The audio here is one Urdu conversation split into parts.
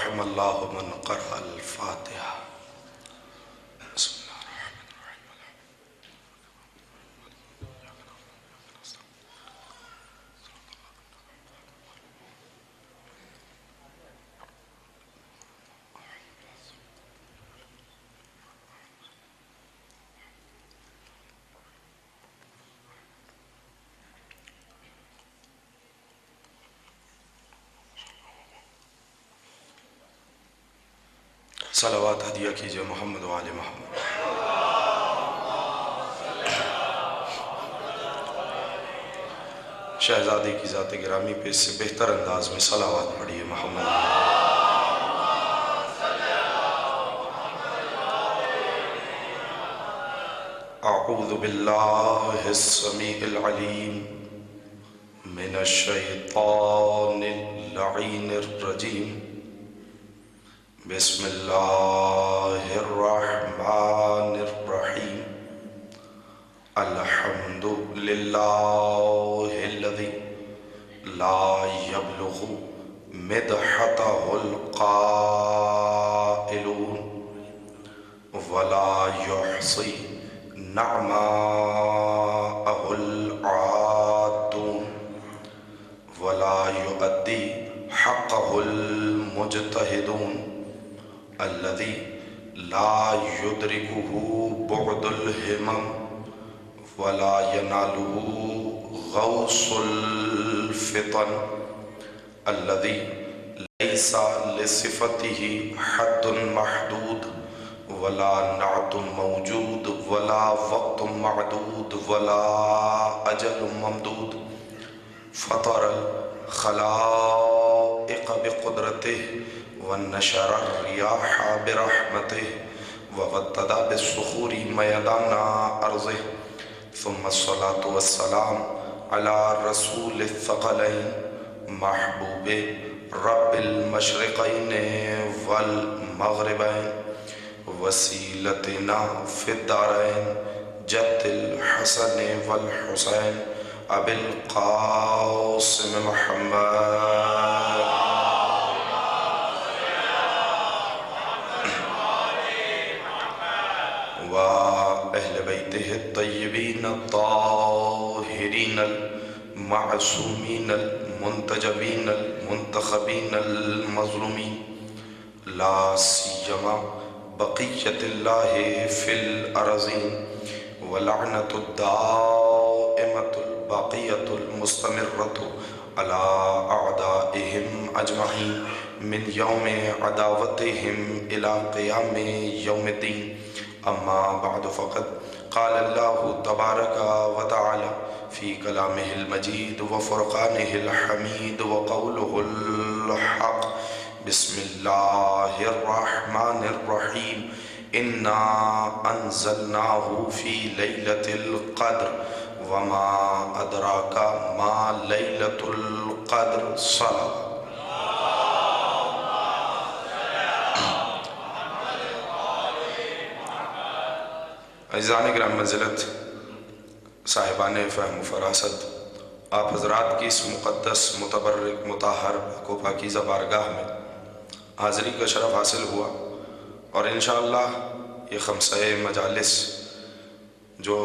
رحم اللہ من قرأ الفاتحہ۔ صلوات ہدیہ کیجئے محمد و آل محمد۔ شہزادے کی ذات گرامی پہ اس سے بہتر انداز میں صلوات پڑھیے محمد۔ اعوذ باللہ السمیع العلیم من الشیطان اللعین الرجیم، بسم اللہ الرحمن الرحیم، الحمد للہ الذی لا یبلغ مدحتہ القائلون ولا یحصی نعماءہ العادون ولا یؤدی حقہ المجتہدون الذي لا يدركه بعد الهمم ولا يناله غوص الفطن الذي ليس لصفته حد محدود ولا نعت موجود ولا وقت معدود ولا أجل ممدود فطر الخلائق بقدرته ونشر الرياح برحمته وغطد بالصخور ميدان أرضه ثم الصلاة والسلام على رسول الثقلين محبوب رب المشرقين والمغربين وسيلتنا في الدارين جد الحسن والحسين أبي القاسم محمد وأهل بيته الطيبين الطاهرين المعصومين المنتجبين المنتخبين المظلومين لا سيما بقية الله في الأرضين ولعنة الدائمة الباقية المستمرة على أعدائهم أجمعين من يوم عداوتهم إلى قيام يوم الدين. أما بعد فقد قال الله تبارك وتعالى في كلامه المجيد وفرقانه الحميد وقوله الحق بسم الله الرحمن الرحيم إنا أنزلناه في ليلة القدر وما أدراك ما ليلة القدر صلاة. عزیزان گرام منزلت، صاحبان فہم و فراست، آپ حضرات کی اس مقدس متبرک مطہر کو پاکیزہ بارگاہ میں حاضری کا شرف حاصل ہوا، اور انشاءاللہ یہ خمسہ مجالس جو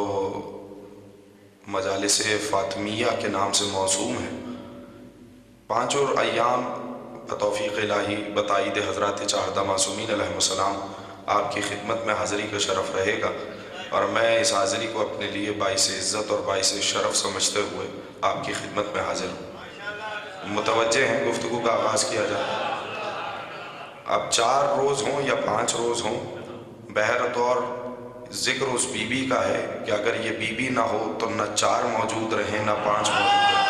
مجالس فاطمیہ کے نام سے موسوم ہیں، 5 اور ایام بتوفیق الہی بتائید حضرات چاہدہ معصومین علیہ السلام آپ کی خدمت میں حاضری کا شرف رہے گا، اور میں اس حاضری کو اپنے لیے باعث عزت اور باعث شرف سمجھتے ہوئے آپ کی خدمت میں حاضر ہوں. متوجہ ہیں گفتگو کا آغاز کیا جائے. اب 4 روز ہوں یا 5 روز ہوں، بہرطور ذکر اس بی بی کا ہے کہ اگر یہ بی بی نہ ہو تو نہ 4 موجود رہیں نہ 5 موجود رہیں.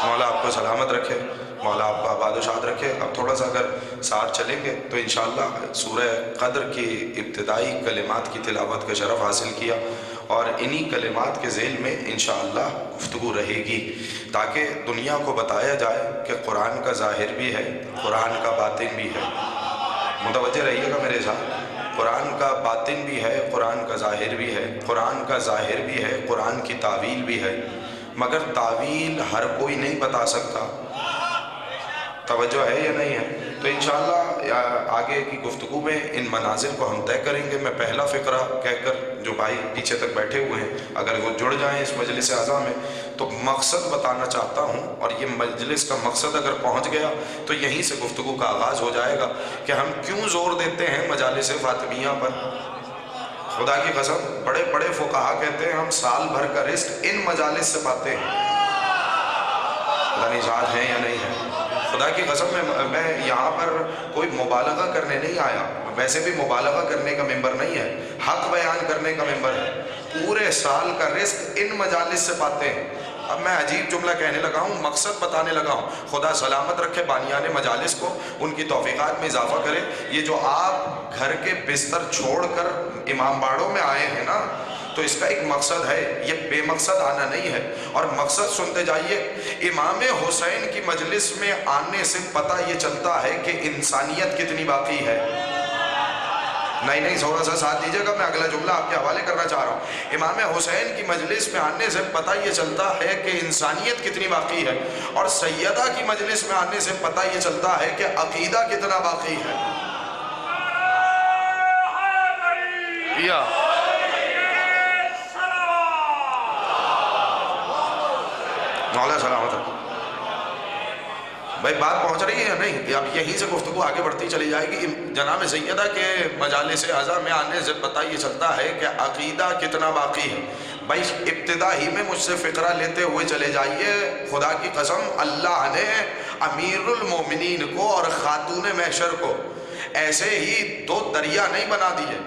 مولا آپ کو سلامت رکھے، مولا آپ کو آباد و شاد رکھے. اب تھوڑا سا اگر ساتھ چلیں گے تو انشاءاللہ سورہ قدر کی ابتدائی کلمات کی تلاوت کا شرف حاصل کیا، اور انہی کلمات کے ذیل میں انشاءاللہ گفتگو رہے گی تاکہ دنیا کو بتایا جائے کہ قرآن کا ظاہر بھی ہے، قرآن کا باطن بھی ہے. متوجہ رہیے گا میرے ساتھ. قرآن کا باطن بھی ہے، قرآن کا ظاہر بھی ہے. قرآن کا ظاہر بھی ہے، قرآن کی تعویل بھی ہے. مگر تعویل ہر کوئی نہیں بتا سکتا. توجہ ہے یا نہیں ہے؟ تو انشاءاللہ آگے کی گفتگو میں ان منازل کو ہم طے کریں گے. میں پہلا فقرہ کہہ کر جو بھائی پیچھے تک بیٹھے ہوئے ہیں اگر وہ جڑ جائیں اس مجلس اعظم میں تو مقصد بتانا چاہتا ہوں، اور یہ مجلس کا مقصد اگر پہنچ گیا تو یہیں سے گفتگو کا آغاز ہو جائے گا کہ ہم کیوں زور دیتے ہیں مجالس فاطمیہ پر. خدا کی قسم بڑے بڑے فقہا کہتے ہیں ہم سال بھر کا رزق ان مجالس سے پاتے ہیں. پتہ نہیں ساتھ ہیں یا نہیں ہے. خدا کی قسم میں یہاں پر کوئی مبالغہ کرنے نہیں آیا، ویسے بھی مبالغہ کرنے کا ممبر نہیں ہے، حق بیان کرنے کا ممبر ہے. پورے سال کا رزق ان مجالس سے پاتے ہیں. اب میں عجیب جملہ کہنے لگا ہوں، مقصد بتانے لگا ہوں. خدا سلامت رکھے بانیان مجالس کو، ان کی توفیقات میں اضافہ کرے. یہ جو آپ گھر کے بستر چھوڑ کر امام باڑوں میں آئے ہیں نا، تو اس کا ایک مقصد ہے، یہ بے مقصد آنا نہیں ہے. اور مقصد سنتے جائیے. امام حسین کی مجلس میں آنے سے پتہ یہ چلتا ہے کہ انسانیت کتنی باقی ہے. نہیں تھوڑا سا ساتھ دیجیے گا، میں اگلا جملہ آپ کے حوالے کرنا چاہ رہا ہوں. امام حسین کی مجلس میں آنے سے پتہ یہ چلتا ہے کہ انسانیت کتنی باقی ہے، اور سیدہ کی مجلس میں آنے سے پتہ یہ چلتا ہے کہ عقیدہ کتنا باقی ہے. مولا سلامت. بھائی بات پہنچ رہی ہے یا نہیں؟ اب یہیں سے گفتگو آگے بڑھتی چلی جائے گی. جناب سیدہ کے مجالس اعضاء میں آنے سے پتہ یہ چلتا ہے کہ عقیدہ کتنا باقی ہے. بھائی ابتدا ہی میں مجھ سے فقرہ لیتے ہوئے چلے جائیے. خدا کی قسم اللہ نے امیر المومنین کو اور خاتون محشر کو ایسے ہی دو دریا نہیں بنا دیے.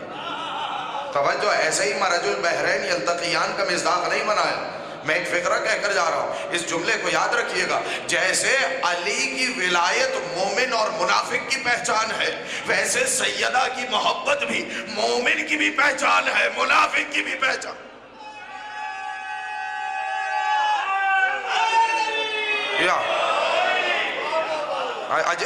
توجہ، ایسے ہی مرج البحرین یلتقیان کا مصداق نہیں بنایا. میں ایک فقرہ کہہ کر جا رہا ہوں، اس جملے کو یاد رکھیے گا. جیسے علی کی ولایت مومن اور منافق کی پہچان ہے، ویسے سیدہ کی محبت بھی مومن کی بھی پہچان ہے، منافق کی بھی پہچان.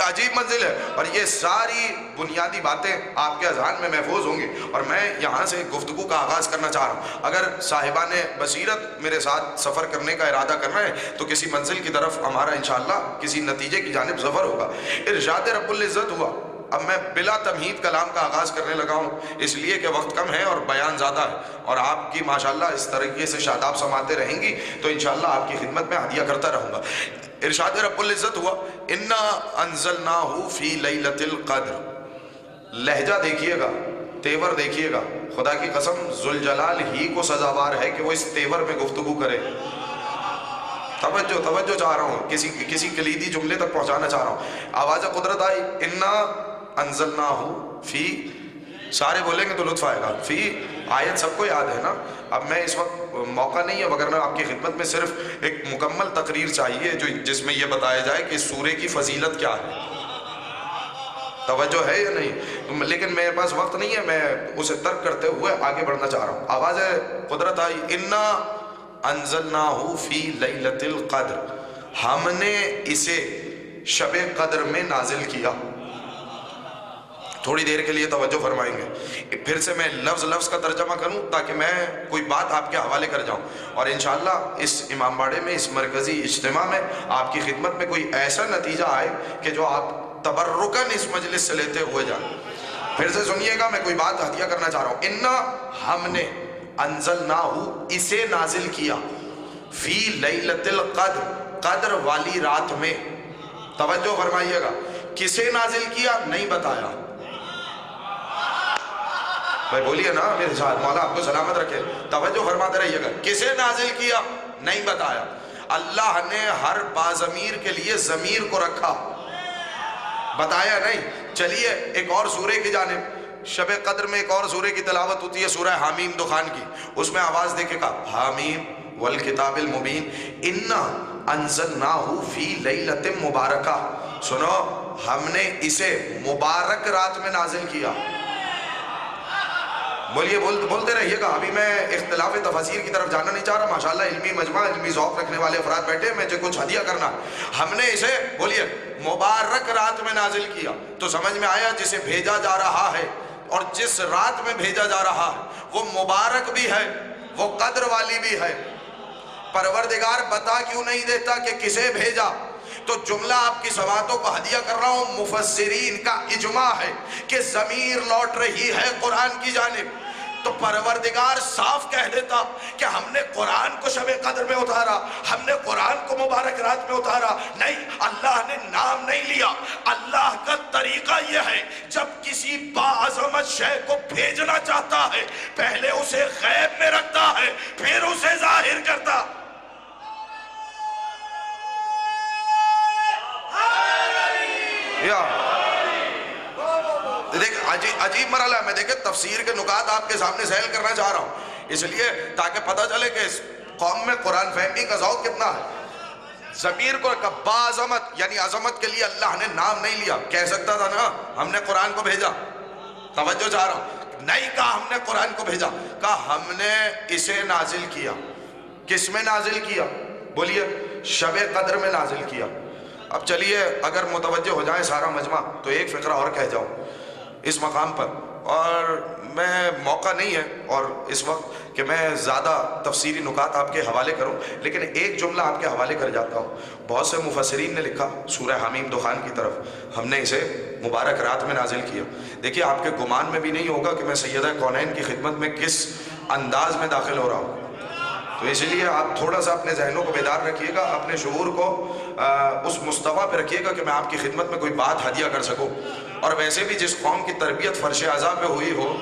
عجیب منزل ہے. اور یہ ساری بنیادی باتیں آپ کے اذہان میں محفوظ ہوں گی. اور میں یہاں سے گفتگو کا آغاز کرنا چاہ رہا ہوں. اگر صاحبان بصیرت میرے ساتھ سفر کرنے کا ارادہ کر رہے ہیں تو کسی منزل کی طرف ہمارا انشاءاللہ کسی نتیجے کی جانب سفر ہوگا. ارشاد رب العزت ہوا. اب میں بلا تمہید کلام کا آغاز کرنے لگا ہوں، اس لیے کہ وقت کم ہے اور بیان زیادہ ہے، اور آپ کی ماشاءاللہ اس طریقے سے شاداب سماتے رہیں گی تو انشاءاللہ آپ کی خدمت میں ہدیہ کرتا رہوں گا. ارشاد رب العزت ہوا انا انزلناہ فی لیلۃ القدر. لہجہ دیکھیے گا، تیور دیکھیے گا. خدا کی قسم ذوالجلال ہی کو سزاوار ہے کہ وہ اس تیور میں گفتگو کرے. توجہ چاہ رہا ہوں، کسی کلیدی جملے تک پہنچانا چاہ رہا ہوں. آواز قدرت آئی انا انزلناہ فی، سارے بولیں گے تو لطف آئے گا. فی آیت سب کو یاد ہے نا. اب میں اس وقت موقع نہیں ہے، وگرنہ آپ کی خدمت میں صرف ایک مکمل تقریر چاہیے جس میں یہ بتایا جائے کہ سورے کی فضیلت کیا ہے. توجہ ہے یا نہیں؟ لیکن میرے پاس وقت نہیں ہے، میں اسے ترک کرتے ہوئے آگے بڑھنا چاہ رہا ہوں. آواز قدرت آئی انا انزلناہ فی لیلۃ القدر. ہم نے اسے شب قدر میں نازل کیا. تھوڑی دیر کے لیے توجہ فرمائیں گے. پھر سے میں لفظ کا ترجمہ کروں تاکہ میں کوئی بات آپ کے حوالے کر جاؤں، اور انشاءاللہ اس امام باڑے میں اس مرکزی اجتماع میں آپ کی خدمت میں کوئی ایسا نتیجہ آئے کہ جو آپ تبرکاً اس مجلس سے لیتے ہوئے جائیں. پھر سے سنیے گا، میں کوئی بات ہدیہ کرنا چاہ رہا ہوں. انا ہم نے انزلناہ اسے نازل کیا فی لیلۃ القدر، قدر والی رات میں. توجہ فرمائیے گا، کسے نازل کیا نہیں بتایا. بھائی بولیے نا میرے ساتھ، مولا آپ کو سلامت رکھے. توجہ فرماتے رہیے گا، کسے نازل کیا نہیں بتایا. اللہ نے ہر باضمیر کے لیے ضمیر کو رکھا، بتایا نہیں. چلیے ایک اور سورے کی جانب. شب قدر میں ایک اور سورے کی تلاوت ہوتی ہے، سورہ حامیم دخان کی. اس میں آواز دیکھے گا حامیم والکتاب المبین انا انزلناہ فی لیلۃ مبارکہ. سنو، ہم نے اسے مبارک رات میں نازل کیا. بولیے، بولتے رہیے گا. ابھی میں اختلاف تفاسیر کی طرف جانا نہیں چاہ رہا. ماشاءاللہ علمی مجمع، علمی ذوق رکھنے والے افراد بیٹھے، میں جو کچھ ہدیہ کرنا. ہم نے اسے بولیے مبارک رات میں نازل کیا. تو سمجھ میں آیا جسے بھیجا جا رہا ہے اور جس رات میں بھیجا جا رہا ہے وہ مبارک بھی ہے، وہ قدر والی بھی ہے. پروردگار بتا کیوں نہیں دیتا کہ کسے بھیجا؟ تو جملہ آپ کی سماعتوں کو ہدیہ کر رہا ہوں، مفسرین کا اجماع ہے کہ ضمیر لوٹ رہی ہے قرآن کی جانب۔ تو پروردگار صاف کہہ دیتا کہ ہم نے قرآن کو شب قدر میں اتارا، ہم نے قرآن کو مبارک رات میں اتارا۔ نہیں، اللہ نے نام نہیں لیا۔ اللہ کا طریقہ یہ ہے، جب کسی باعظمت شے کو بھیجنا چاہتا ہے پہلے اسے غیب میں رکھتا ہے، پھر اسے ظاہر کرتا۔ عجیب مرحلہ ہے۔ میں دیکھیں تفسیر کے نکات آپ کے سامنے ذیل کرنا چاہ رہا ہوں، اس لیے تاکہ پتہ چلے کہ اس قوم میں قرآن فہمی کا ذوق کتنا ہے۔ ضمیر کو رکھا، باعظمت یعنی عظمت کے لیے اللہ نے نام نہیں لیا۔ کہہ سکتا تھا نا ہم نے قرآن کو بھیجا، توجہ چاہ رہا ہوں، نہیں کہا ہم نے قرآن کو بھیجا، کہا ہم نے اسے نازل کیا۔ کس میں نازل کیا؟ بولیے، شب قدر میں نازل کیا۔ اب چلیے اگر متوجہ ہو جائیں سارا مجمع تو ایک فقرہ اور کہہ جاؤں اس مقام پر، اور میں موقع نہیں ہے اور اس وقت کہ میں زیادہ تفسیری نکات آپ کے حوالے کروں، لیکن ایک جملہ آپ کے حوالے کر جاتا ہوں۔ بہت سے مفسرین نے لکھا سورہ حمیم دخان کی طرف ہم نے اسے مبارک رات میں نازل کیا۔ دیکھیے آپ کے گمان میں بھی نہیں ہوگا کہ میں سیدہ کونین کی خدمت میں کس انداز میں داخل ہو رہا ہوں، تو اس لیے آپ تھوڑا سا اپنے ذہنوں کو بیدار رکھیے گا، اپنے شعور کو اس مستویٰ پہ رکھیے گا کہ میں آپ کی خدمت میں کوئی بات ہدیہ کر سکوں۔ اور ویسے بھی جس قوم کی تربیت فرش اعضاء پہ ہوئی ہو،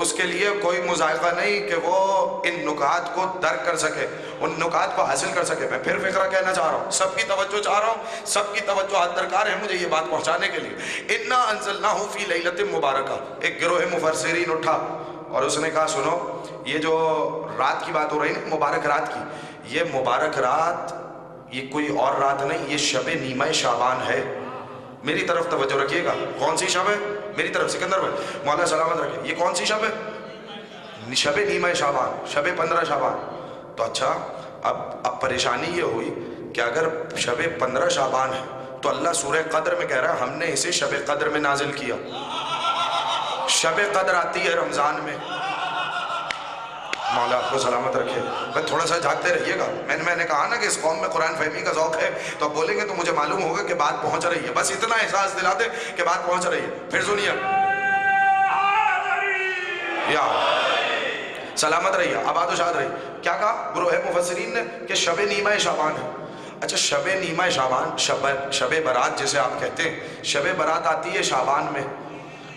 اس کے لیے کوئی مذائقہ نہیں کہ وہ ان نکات کو درک کر سکے، ان نکات کو حاصل کر سکے۔ میں پھر فقرہ کہنا چاہ رہا ہوں، سب کی توجہ چاہ رہا ہوں، سب کی توجہ درکار ہے مجھے یہ بات پہنچانے کے لیے۔ انا انزلناہ فی لیلۃ مبارکہ، ایک گروہ مفسرین اٹھا اور اس نے کہا سنو، یہ جو رات کی بات ہو رہی ہے مبارک رات کی، یہ مبارک رات یہ کوئی اور رات نہیں، یہ شب نیمہ شعبان ہے۔ میری طرف توجہ رکھیے گا، کون سی شب ہے؟ میری طرف سکندر بھائی مولا سلامت رکھے، یہ کون سی شب ہے؟ شب نیمہ شعبان، شب 15 شعبان۔ تو اچھا اب پریشانی یہ ہوئی کہ اگر شب 15 شعبان ہے تو اللہ سورہ قدر میں کہہ رہا ہے ہم نے اسے شب قدر میں نازل کیا۔ شب قدر آتی ہے رمضان میں، مولا آپ کو سلامت رکھے۔ میں تھوڑا سا جھانکتے رہیے گا، میں نے کہا نا کہ اس قوم میں قرآن فہمی کا ذوق ہے، تو آپ بولیں گے تو مجھے معلوم ہوگا کہ بات پہنچ رہی ہے، بس اتنا احساس دلا دے کہ بات پہنچ رہی ہے۔ پھر سنیے، یا سلامت رہیے، آباد و شاد رہیے۔ کیا کہا گروہ مفسرین نے؟ کہ شب نیمہ شعبان ہے۔ اچھا شب نیمہ شعبان، شب برات جسے آپ کہتے ہیں، شب برات آتی ہے شعبان میں،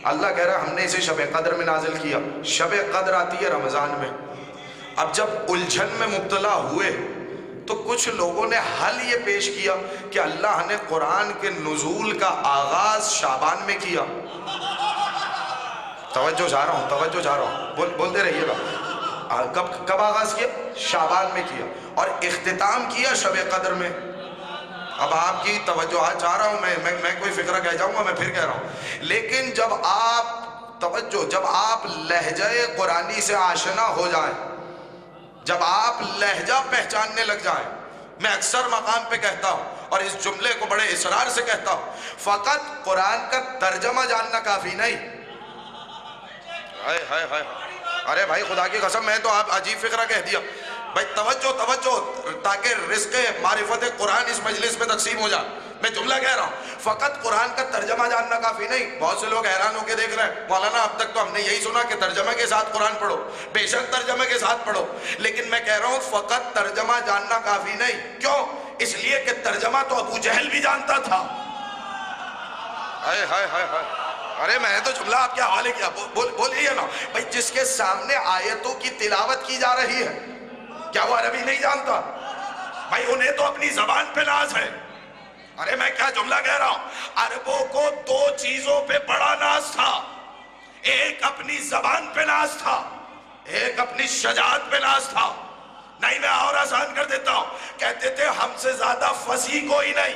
اللہ کہہ رہا ہے ہم نے اسے شب قدر میں نازل کیا۔ شب قدر آتی ہے رمضان میں۔ اب جب الجھن میں مبتلا ہوئے تو کچھ لوگوں نے حل یہ پیش کیا کہ اللہ نے قرآن کے نزول کا آغاز شعبان میں کیا۔ توجہ چاہ رہا ہوں، توجہ چاہ رہا ہوں، بولتے رہیے گا۔ کب آغاز کیا؟ شعبان میں کیا، اور اختتام کیا شب قدر میں۔ اب آپ کی توجہ چاہ رہا ہوں، میں کوئی فقرہ کہہ جاؤں گا، میں پھر کہہ رہا ہوں، لیکن جب آپ لہجہ قرآنی سے آشنا ہو جائیں، جب آپ لہجہ پہچاننے لگ جائیں، میں اکثر مقام پہ کہتا ہوں اور اس جملے کو بڑے اصرار سے کہتا ہوں، فقط قرآن کا ترجمہ جاننا کافی نہیں۔ ارے بھائی خدا کی قسم، میں تو آپ عجیب فقرہ کہہ دیا بھائی، توجہ تاکہ رزق معرفت قرآن اس مجلس میں تقسیم ہو جائے۔ میں جملہ کہہ رہا ہوں، فقط قرآن کا ترجمہ جاننا کافی نہیں۔ بہت سے لوگ حیران ہو کے دیکھ رہے ہیں، مولانا اب تک تو ہم نے یہی سنا کہ ترجمے کے ساتھ قرآن پڑھو، بے شک ترجمے کے ساتھ پڑھو، لیکن میں کہہ رہا ہوں فقط ترجمہ جاننا کافی نہیں۔ کیوں؟ اس لیے کہ ترجمہ تو ابو جہل بھی جانتا تھا۔ ارے میں نے تو جملہ آپ کے حوالے کیا، بولیے نا بھائی، جس کے سامنے آیتوں کی تلاوت کی جا رہی ہے کیا وہ عربی نہیں جانتا؟ بھائی انہیں تو اپنی زبان پہ ناز ہے۔ ارے میں کیا جملہ کہہ رہا ہوں، عربوں کو دو چیزوں پہ بڑا ناز تھا، ایک اپنی زبان پہ ناز تھا، ایک اپنی شجاعت پہ ناز تھا۔ نہیں میں اور آسان کر دیتا ہوں، کہتے تھے ہم سے زیادہ فصیح کوئی نہیں،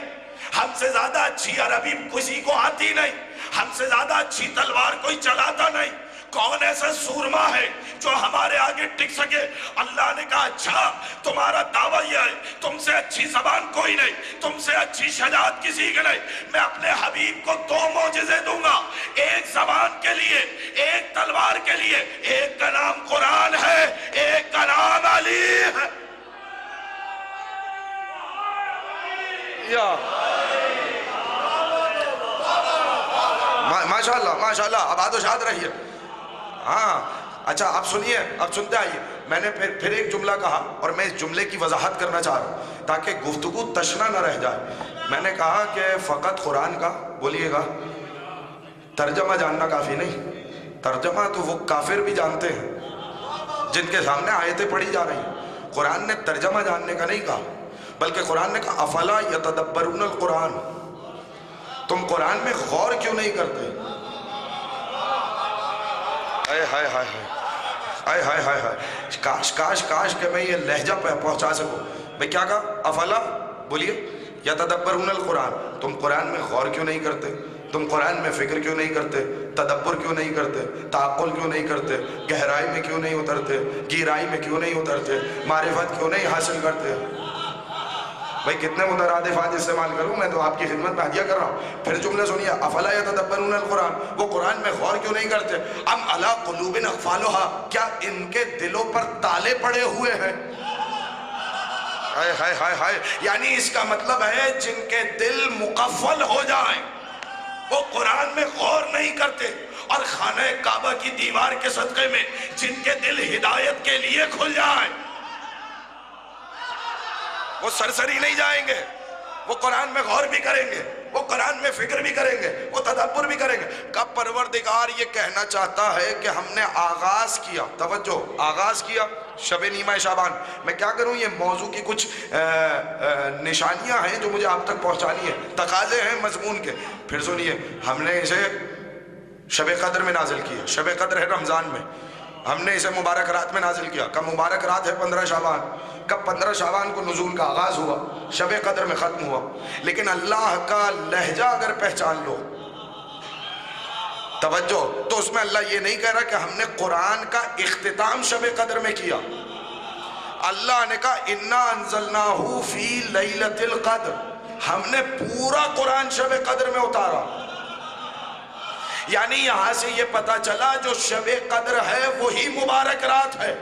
ہم سے زیادہ اچھی عربی کسی کو آتی نہیں، ہم سے زیادہ اچھی تلوار کوئی چلاتا نہیں۔ کون ایسا سورما ہے جو ہمارے آگے ٹک سکے۔ اللہ نے کہا اچھا تمہارا دعویٰ یہ ہے، تم سے اچھی زبان کوئی نہیں، تم سے اچھی شجاعت کسی کی نہیں، میں اپنے حبیب کو 2 معجزے دوں گا، ایک زبان کے لیے، ایک تلوار کے لیے، ایک کا نام قرآن ہے، ایک کا نام علی ہے۔ ماشاءاللہ ماشاءاللہ، آباد و شاد رہیے۔ ہاں اچھا اب سنیے، اب سنتے آئیے، میں نے پھر ایک جملہ کہا اور میں اس جملے کی وضاحت کرنا چاہ رہا ہوں تاکہ گفتگو تشنا نہ رہ جائے۔ میں نے کہا کہ فقط قرآن کا بولیے گا ترجمہ جاننا کافی نہیں، ترجمہ تو وہ کافر بھی جانتے ہیں جن کے سامنے آیتیں پڑھی جا رہی ہیں۔ قرآن نے ترجمہ جاننے کا نہیں کہا، بلکہ قرآن نے کہا افلا یتدبرون القرآن، تم قرآن میں غور کیوں نہیں کرتے؟ اے ہائے ہائے ہائے ہائے ہائے ہائے، کاش کاش کاش کہ میں یہ لہجہ پہنچا سکوں۔ میں کیا کہا؟ افلا بولیے یتدبرون القرآن، تم قرآن میں غور کیوں نہیں کرتے؟ تم قرآن میں فکر کیوں نہیں کرتے؟ تدبر کیوں نہیں کرتے؟ تعقل کیوں نہیں کرتے؟ گہرائی میں کیوں نہیں اترتے؟ گہرائی میں کیوں نہیں اترتے؟ معرفت کیوں نہیں حاصل کرتے؟ بھائی کتنے مترادفات استعمال کروں، میں تو آپ کی خدمت میں ہدیہ کر رہا ہوں۔ پھر جملے سنیے، افلا یتدبرون القرآن، وہ قرآن میں غور کیوں نہیں کرتے؟ ام علی قلوب اقفالها، کیا ان کے دلوں پر تالے پڑے ہوئے ہیں؟ ہائے ہائے ہائے ہائے، یعنی اس کا مطلب ہے جن کے دل مقفل ہو جائیں وہ قرآن میں غور نہیں کرتے، اور خانہ کعبہ کی دیوار کے صدقے میں جن کے دل ہدایت کے لیے کھل جائیں وہ سرسری نہیں جائیں گے، وہ قرآن میں غور بھی کریں گے، وہ قرآن میں فکر بھی کریں گے، وہ تدبر بھی کریں گے۔ کب پروردگار یہ کہنا چاہتا ہے کہ ہم نے آغاز کیا، توجہ، آغاز کیا شب نیمہ شعبان۔ میں کیا کروں، یہ موضوع کی کچھ نشانیاں ہیں جو مجھے آپ تک پہنچانی ہیں، تقاضے ہیں مضمون کے۔ پھر سنیے، ہم نے اسے شب قدر میں نازل کیا، شب قدر ہے رمضان میں، ہم نے اسے مبارک رات میں نازل کیا۔ کب مبارک رات ہے 15 شعبان، کب 15 شعبان کو نزول کا آغاز ہوا، شب قدر میں ختم ہوا۔ لیکن اللہ کا لہجہ اگر پہچان لو، توجہ، تو اس میں اللہ یہ نہیں کہہ رہا کہ ہم نے قرآن کا اختتام شب قدر میں کیا۔ اللہ نے کہا انا انزلناہ فی لیلۃ القدر، ہم نے پورا قرآن شب قدر میں اتارا۔ یعنی یہاں سے یہ پتا چلا جو شب قدر ہے وہی مبارک رات ہے۔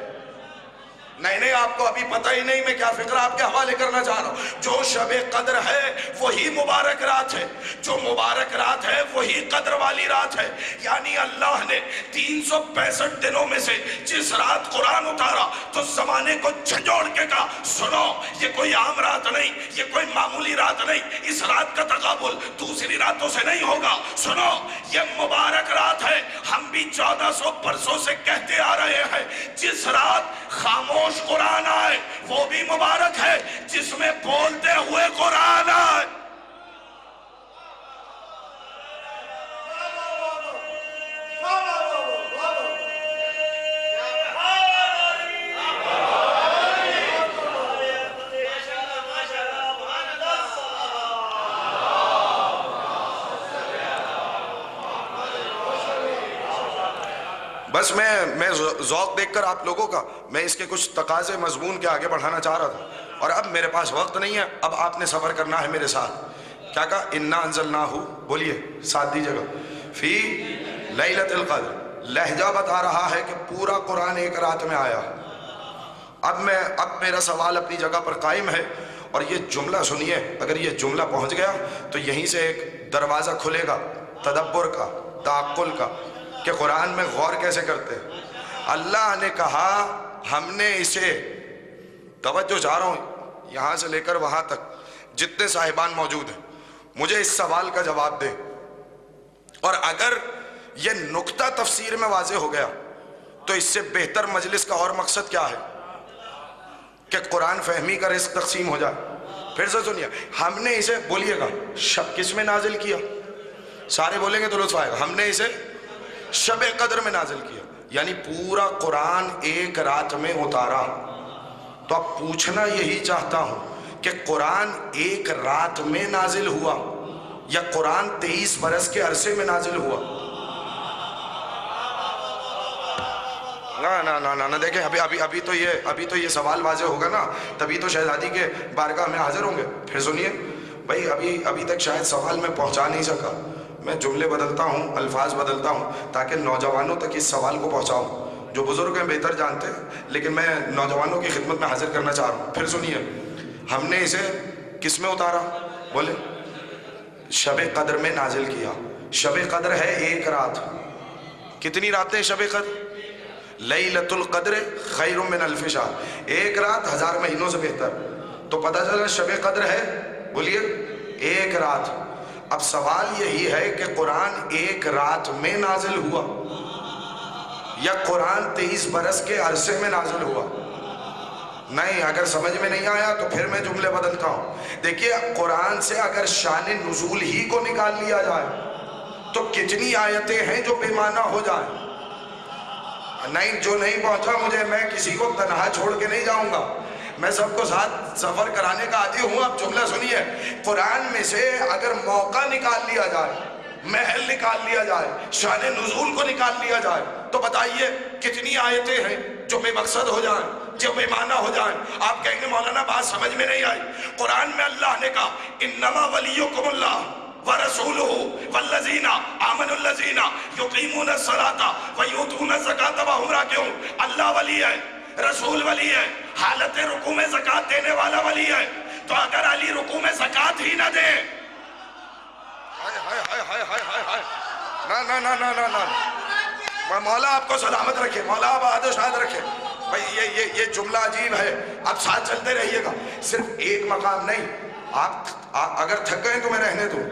نہیں آپ کو ابھی پتہ ہی نہیں میں کیا فکر آپ کے حوالے کرنا چاہ رہا ہوں۔ جو شب قدر ہے وہی مبارک رات ہے، جو مبارک رات ہے وہی قدر والی رات ہے۔ یعنی اللہ نے 365 دنوں میں سے جس رات قرآن اتارا تو زمانے کو جھنجھوڑ کے کہا سنو یہ کوئی عام رات نہیں، یہ کوئی معمولی رات نہیں، اس رات کا تقابل دوسری راتوں سے نہیں ہوگا۔ سنو یہ مبارک رات ہے، ہم بھی 1400 برسوں سے کہتے آ رہے ہیں جس رات خاموش قرآن آئے وہ بھی مبارک ہے، جس میں بولتے ہوئے قرآن آئے۔ بس میں ذوق دیکھ کر آپ لوگوں کا میں اس کے کچھ تقاضے مضمون کے آگے بڑھانا چاہ رہا تھا، اور اب میرے پاس وقت نہیں ہے، اب آپ نے سفر کرنا ہے میرے ساتھ۔ کیا کہا؟ انا انزلناہ، بولیے ساتھ دی جگہ، فی لیلۃ القدر، لہجہ بتا رہا ہے کہ پورا قرآن ایک رات میں آیا۔ اب میرا سوال اپنی جگہ پر قائم ہے، اور یہ جملہ سنیے، اگر یہ جملہ پہنچ گیا تو یہیں سے ایک دروازہ کھلے گا تدبر کا، تعقل کا، کہ قرآن میں غور کیسے کرتے ہیں۔ اللہ نے کہا ہم نے اسے، توجہ چاہ رہا ہوں یہاں سے لے کر وہاں تک جتنے صاحبان موجود ہیں، مجھے اس سوال کا جواب دے، اور اگر یہ نقطہ تفسیر میں واضح ہو گیا تو اس سے بہتر مجلس کا اور مقصد کیا ہے کہ قرآن فہمی کا رزق تقسیم ہو جائے۔ پھر سے سنیے، ہم نے اسے، بولیے گا شب کس میں نازل کیا؟ سارے بولیں گے تو لطف آئے گا۔ ہم نے اسے شب قدر میں نازل کیا، یعنی پورا قرآن ایک رات میں اتارا۔ تو اب پوچھنا یہی چاہتا ہوں کہ قرآن ایک رات میں نازل ہوا یا قرآن 23 برس کے عرصے میں نازل ہوا؟ نہ دیکھیں ابھی تو یہ سوال واضح ہوگا نا، تبھی تو شہزادی کے بارگاہ میں حاضر ہوں گے. پھر سنیے بھائی، ابھی تک شاید سوال میں پہنچا نہیں سکا. میں جملے بدلتا ہوں، الفاظ بدلتا ہوں تاکہ نوجوانوں تک اس سوال کو پہنچاؤں. جو بزرگ ہیں بہتر جانتے ہیں، لیکن میں نوجوانوں کی خدمت میں حاضر کرنا چاہ رہا ہوں. پھر سنیے، ہم نے اسے کس میں اتارا؟ بولے شب قدر میں نازل کیا. شب قدر ہے ایک رات. کتنی راتیں شب قدر؟ لیلۃ القدر خیر من الف شہر. ایک رات 1000 مہینوں سے بہتر. تو پتہ چلا شب قدر ہے، بولیے ایک رات. اب سوال یہی ہے کہ قرآن ایک رات میں نازل ہوا یا قرآن 23 برس کے عرصے میں نازل ہوا؟ نہیں، اگر سمجھ میں نہیں آیا تو پھر میں جملے بدلتا ہوں. دیکھیے، قرآن سے اگر شان نزول ہی کو نکال لیا جائے تو کتنی آیتیں ہیں جو بے معنی ہو جائیں. نہیں، جو نہیں پہنچا مجھے، میں کسی کو تنہا چھوڑ کے نہیں جاؤں گا. میں سب کو ساتھ سفر کرانے کا عادی ہوں. اب جملہ سنیے، قرآن میں سے اگر موقع نکال لیا جائے، محل نکال لیا جائے، شان نزول کو نکال لیا جائے، تو بتائیے کتنی آیتیں ہیں جو بے مقصد ہو جائیں، جو بے معنی ہو جائیں. آپ کہیں گے مولانا بات سمجھ میں نہیں آئی. قرآن میں اللہ نے کہا انما ولیکم اللہ ورسولہ والذین آمنوا الذین یقیمون الصلاۃ ویؤتون الزکاۃ وہم راکعون. اللہ ولی ہے، رسول ولی ہے، حالت رکوع میں زکوٰۃ دینے والا ولی ہے. تو اگر علی رکوع میں زکوٰۃ ہی نہ دے، نہ مولا آپ کو سلامت رکھے، مولا آپ عاد و شاد رکھے. بھائی یہ جملہ عجیب ہے. آپ ساتھ چلتے رہیے گا، صرف ایک مقام نہیں. آپ اگر تھک گئے تو میں رہنے دوں.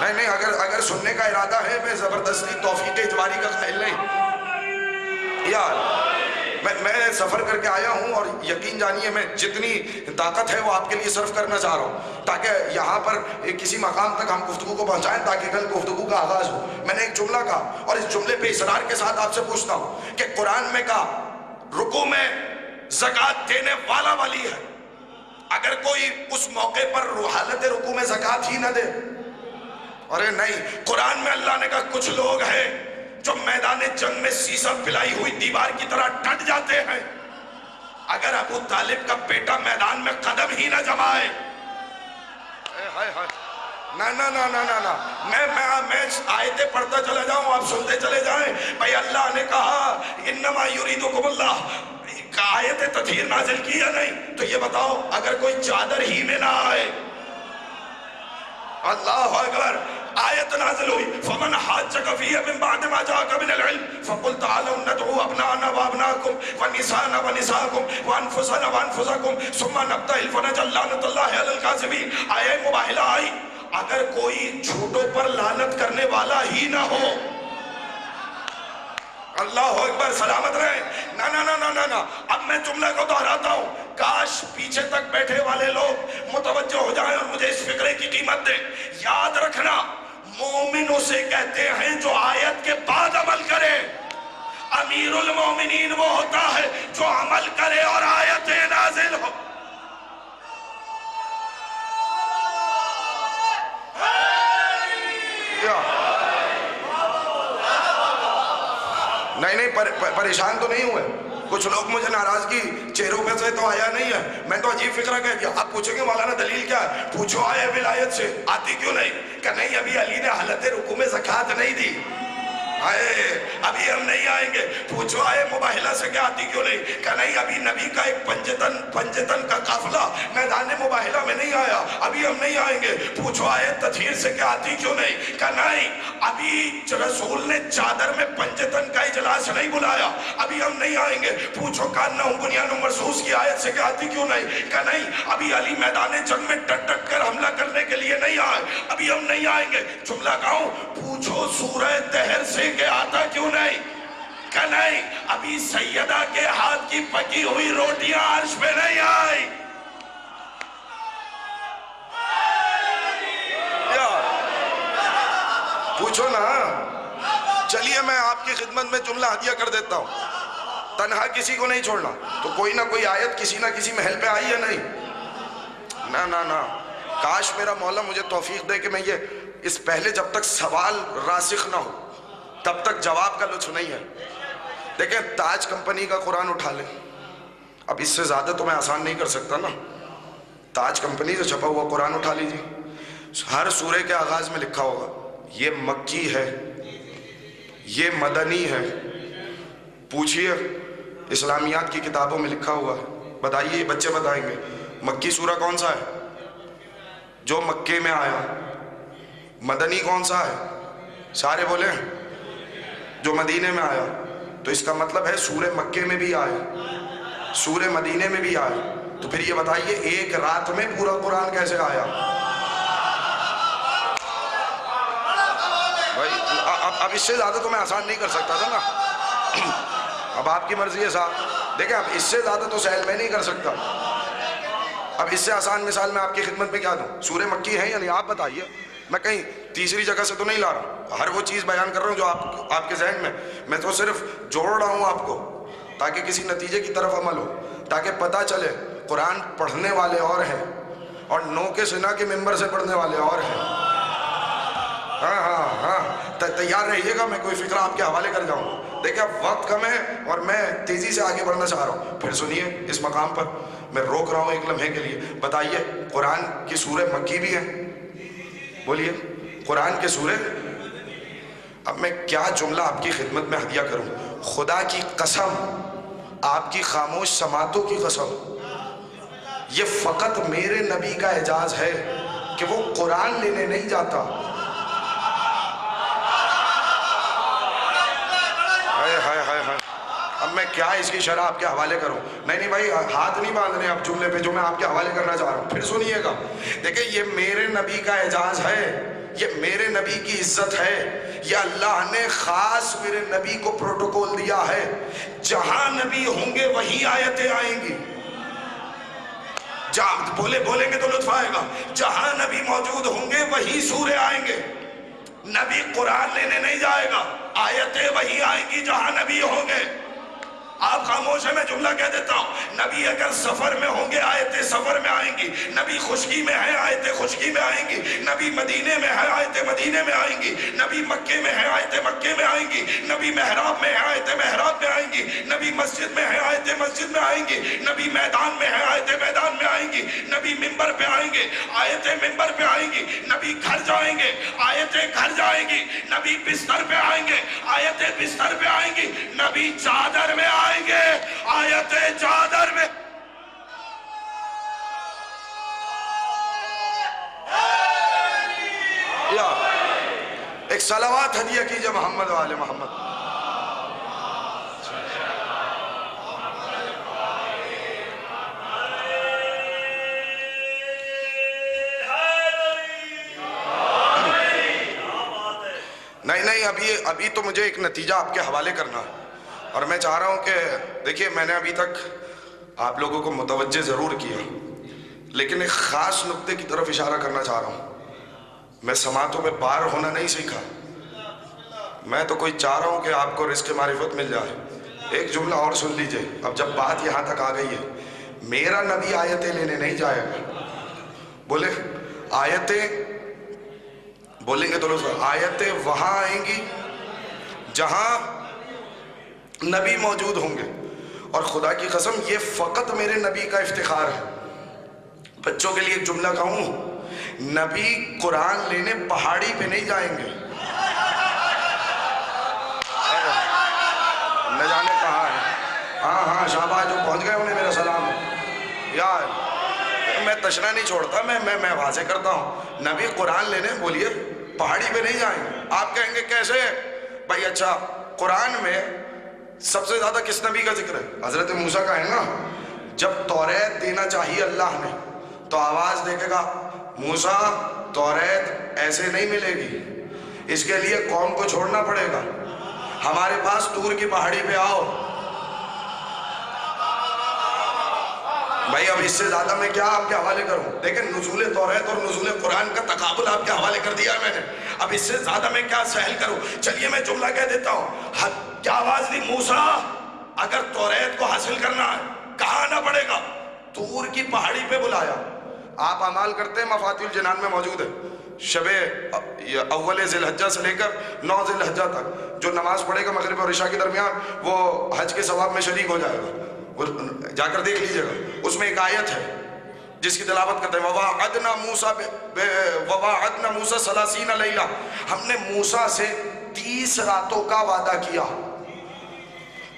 نہیں، اگر سننے کا ارادہ ہے، میں زبردستی توفیق اجباری کا قائل نہیں. یار میں سفر کر کے آیا ہوں اور یقین جانیے میں جتنی طاقت ہے وہ آپ کے لیے صرف کرنا چاہ رہا ہوں تاکہ یہاں پر کسی مقام تک ہم گفتگو کو پہنچائیں تاکہ کل گفتگو کا آغاز ہو. میں نے ایک جملہ کہا اور اس جملے پہ اصرار کے ساتھ آپ سے پوچھتا ہوں کہ قرآن میں کہا رکوع میں زکوٰۃ دینے والا ولی ہے. اگر کوئی اس موقع پر حالت رکوع میں زکوٰۃ ہی نہ دے، ارے نہیں، قرآن میں اللہ نے کہا کچھ لوگ ہیں جو میدان جنگ میں سیسم پلائی ہوئی دیوار کی طرح ڈٹ جاتے ہیں. اگر ابو طالب کا بیٹا میدان میں قدم ہی نہ جمائے، میں آیتیں پڑھتا چلا جاؤں، آپ سنتے چلے جائیں. بھائی اللہ نے کہا انما یریدکم اللہ، آیت تطہیر نازل کی یا نہیں؟ تو یہ بتاؤ اگر کوئی چادر ہی میں نہ آئے، اللہ اکبر، آیت نازل ہوئی فمن حاجک فیہ من بعد ما جاءک من العلم فقل تعالوا ندعو ابناءنا وابناءکم ونساءنا ونساءکم وانفسنا وانفسکم ثم نبتہل فنجعل لعنۃ اللہ علی الکاذبین. آیہ مباہلہ آئی اگر کوئی جھوٹوں پر لعنت کرنے والا ہی نہ ہو. اللہ اکبر، سلامت رہے. نہ اب میں جملہ کو دہراتا ہوں، کاش پیچھے تک بیٹھے والے لوگ متوجہ ہو جائیں اور مجھے اس فقرے کی قیمت دیں. یاد رکھنا، مومن اسے کہتے ہیں جو آیت کے بعد عمل کرے. امیر المومنین وہ ہوتا ہے جو عمل کرے اور آیتیں نازل ہو. نہیں، پریشان تو نہیں ہوئے. کچھ لوگ مجھے ناراضگی چہروں پہ سے تو آیا نہیں ہے. میں تو عجیب فکرہ کہہ دیا. آپ پوچھیں گے مولانا دلیل کیا ہے؟ پوچھو آئے ولایت سے آتی کیوں نہیں؟ کہ نہیں ابھی علی نے حالت رکوع میں زکوٰۃ نہیں دی. ابھی ہم نہیں آئیں گے. پوچھو آئے مباہلہ سے کیا آتی کیوں نہیں؟ کہ نہیں ابھی نبی کا ایک پنجتن کا قافلہ میدان مباہلہ میں نہیں آیا، ابھی ہم نہیں آئیں گے. پوچھو آئے تطہیر سے کیا آتی کیوں نہیں؟ کہ نہیں ابھی رسول نے چادر میں پنجتن کا اجلاس نہیں بلایا، ابھی ہم نہیں آئیں گے. پوچھو کانہم بنیان مرصوص کی آیت سے کیا آتی کیوں نہیں؟ کہ نہیں ابھی علی میدان جنگ میں ڈٹ ڈٹ کر حملہ کرنے کے لیے نہیں آئے، ابھی ہم نہیں آئیں گے. جملہ کہوں، پوچھو سورہ دہر سے کہ آتا کیوں نہیں؟ کہ نہیں ابھی سیدہ کے ہاتھ کی پکی ہوئی روٹیاں عرش پہ نہیں آئی. پوچھو نا. چلیے میں آپ کی خدمت میں جملہ ہدیہ کر دیتا ہوں، تنہا کسی کو نہیں چھوڑنا. تو کوئی نہ کوئی آیت کسی نہ کسی محل پہ آئی ہے نہیں؟ نہ کاش میرا مولا مجھے توفیق دے کہ میں یہ اس پہلے جب تک سوال راسخ نہ ہو تب تک جواب کا لطف نہیں ہے. دیکھیں تاج کمپنی کا قرآن اٹھا لیں، اب اس سے زیادہ تو میں آسان نہیں کر سکتا نا. تاج کمپنی سے چھپا ہوا قرآن اٹھا لیجیے، ہر سورے کے آغاز میں لکھا ہوگا یہ مکی ہے، یہ مدنی ہے. پوچھئے اسلامیات کی کتابوں میں لکھا ہوا ہے، بتائیے، یہ بچے بتائیں گے مکی سورہ کون سا ہے جو مکے میں آیا، مدنی کون سا ہے، سارے بولیں جو مدینے میں آیا. تو اس کا مطلب ہے سورہ مکے میں بھی آئے، سورہ مدینے میں بھی آئے. تو پھر یہ بتائیے ایک رات میں پورا قرآن کیسے آیا؟ بھائی اب اس سے زیادہ تو میں آسان نہیں کر سکتا تھا نا. اب آپ کی مرضی ہے صاحب. دیکھیں اب اس سے زیادہ تو سہل میں نہیں کر سکتا. اب اس سے آسان مثال میں آپ کی خدمت میں کیا دوں؟ سورہ مکی ہے یا نہیں آپ بتائیے. میں کہیں تیسری جگہ سے تو نہیں لا رہا، ہر وہ چیز بیان کر رہا ہوں جو آپ کے ذہن میں تو صرف جوڑ رہا ہوں آپ کو تاکہ کسی نتیجے کی طرف عمل ہو، تاکہ پتہ چلے قرآن پڑھنے والے اور ہیں اور نو کے سنا کے ممبر سے پڑھنے والے اور ہیں. ہاں تیار رہیے گا، میں کوئی فکرہ آپ کے حوالے کر جاؤں. دیکھیں اب وقت کم ہے اور میں تیزی سے آگے بڑھنا چاہ رہا ہوں. پھر سنیے، اس مقام پر میں روک رہا ہوں ایک لمحے کے لیے. بتائیے قرآن کی سورہ مکی بھی ہے؟ بولیے قرآن کے سورہ. اب میں کیا جملہ آپ کی خدمت میں ہدیہ کروں. خدا کی قسم، آپ کی خاموش سماعتوں کی قسم، یہ فقط میرے نبی کا اعجاز ہے کہ وہ قرآن لینے نہیں جاتا. اب میں کیا اس کی شرح آپ کے حوالے کروں. نہیں بھائی ہاتھ نہیں باندھ رہے آپ جملے پہ جو میں آپ کے حوالے کرنا چاہ رہا ہوں. پھر سنیے گا. دیکھیں یہ میرے نبی کا اعجاز ہے، یہ میرے نبی کی عزت ہے، یہ اللہ نے خاص میرے نبی کو پروٹوکول دیا ہے. جہاں نبی ہوں گے وہی آیتیں آئیں گی. بولیں گے تو لطف آئے گا. جہاں نبی موجود ہوں گے وہی سورے آئیں گے. نبی قرآن لینے نہیں جائے گا، آیتیں وہی آئیں گی جہاں نبی ہوں گے. آپ خاموش ہیں، میں جملہ کہہ دیتا ہوں. نبی اگر سفر میں ہوں گے آیتیں سفر میں آئیں گی. نبی خشکی میں ہے آیتیں خشکی میں آئیں گی. نبی مدینے میں ہے آیتیں مدینے میں آئیں گی. نبی مکے میں ہے آیتیں مکے میں آئیں گی. نبی محراب میں ہے آیتیں محراب میں آئیں گی. نبی مسجد میں ہے آیتیں مسجد میں آئیں گی. نبی میدان میں ہے آیتیں میدان میں آئیں گی. نبی منبر پہ آئیں گے آیتیں منبر پہ آئیں گی. نبی گھر جائیں گے آیتیں گھر جائیں گی. نبی بستر پہ آئیں گے آیتیں بستر پہ آئیں گی. نبی چادر میں آئیں گے آیتیں چادر میں. ایک صلوات ہدیہ کیجئے محمد و آل محمد. نہیں ابھی تو مجھے ایک نتیجہ آپ کے حوالے کرنا ہے اور میں چاہ رہا ہوں کہ دیکھیے میں نے ابھی تک آپ لوگوں کو متوجہ ضرور کیا لیکن ایک خاص نقطے کی طرف اشارہ کرنا چاہ رہا ہوں. میں سماعتوں میں بار ہونا نہیں سیکھا، میں تو کوئی چاہ رہا ہوں کہ آپ کو رزق معرفت مل جائے. ایک جملہ اور سن لیجئے. اب جب بات یہاں تک آ گئی ہے، میرا نبی آیتیں لینے نہیں جائے گا. بولے آیتیں، بولیں گے تو لوگ آیتیں وہاں آئیں گی جہاں نبی موجود ہوں گے. اور خدا کی قسم یہ فقط میرے نبی کا افتخار ہے. بچوں کے لیے ایک جملہ کہوں، نبی قرآن لینے پہاڑی پہ نہیں جائیں گے. نہ جانے کہاں ہے. ہاں شہباز جو پہنچ گئے انہیں میرا سلام. یار میں تشنہ نہیں چھوڑتا، میں واضح کرتا ہوں. نبی قرآن لینے بولیے پہاڑی پہ نہیں جائیں گے. آپ کہیں گے کیسے بھائی؟ اچھا قرآن میں سب سے زیادہ کس نبی کا ذکر ہے؟ حضرت موسیٰ کا ہے نا. جب توریت دینا چاہیے اللہ نے تو آواز دیکھے گا موسیٰ توریت ایسے نہیں ملے گی، اس کے لیے قوم کو چھوڑنا پڑے گا، ہمارے پاس طور کی پہاڑی پہ آؤ. بھائی اب اس سے زیادہ میں کیا آپ کے حوالے کروں؟ دیکھیں نزول توریت اور نزول قرآن کا تقابل آپ کے حوالے کر دیا ہے میں نے. اب اس سے زیادہ میں کیا سہل کروں؟ چلیے میں جملہ کہہ دیتا ہوں. کیا آواز دی؟ موسیٰ اگر توریت کو حاصل کرنا ہے کہاں آنا پڑے گا؟ طور کی پہاڑی پہ بلایا. آپ اعمال کرتے ہیں، مفاتیح الجنان میں موجود ہے. شب اول ذی الحجہ سے لے کر 9 ذی الحجہ تک جو نماز پڑھے گا مغرب اور عشاء کے درمیان وہ حج کے ثواب میں شریک ہو جائے گا. وہ جا کر دیکھ لیجئے گا, اس میں ایک آیت ہے جس کی تلاوت کرتے ہیں وَوَاعَدْنَا مُوسَىٰ 30 لیلہ, ہم نے موسیٰ سے 30 راتوں کا وعدہ کیا.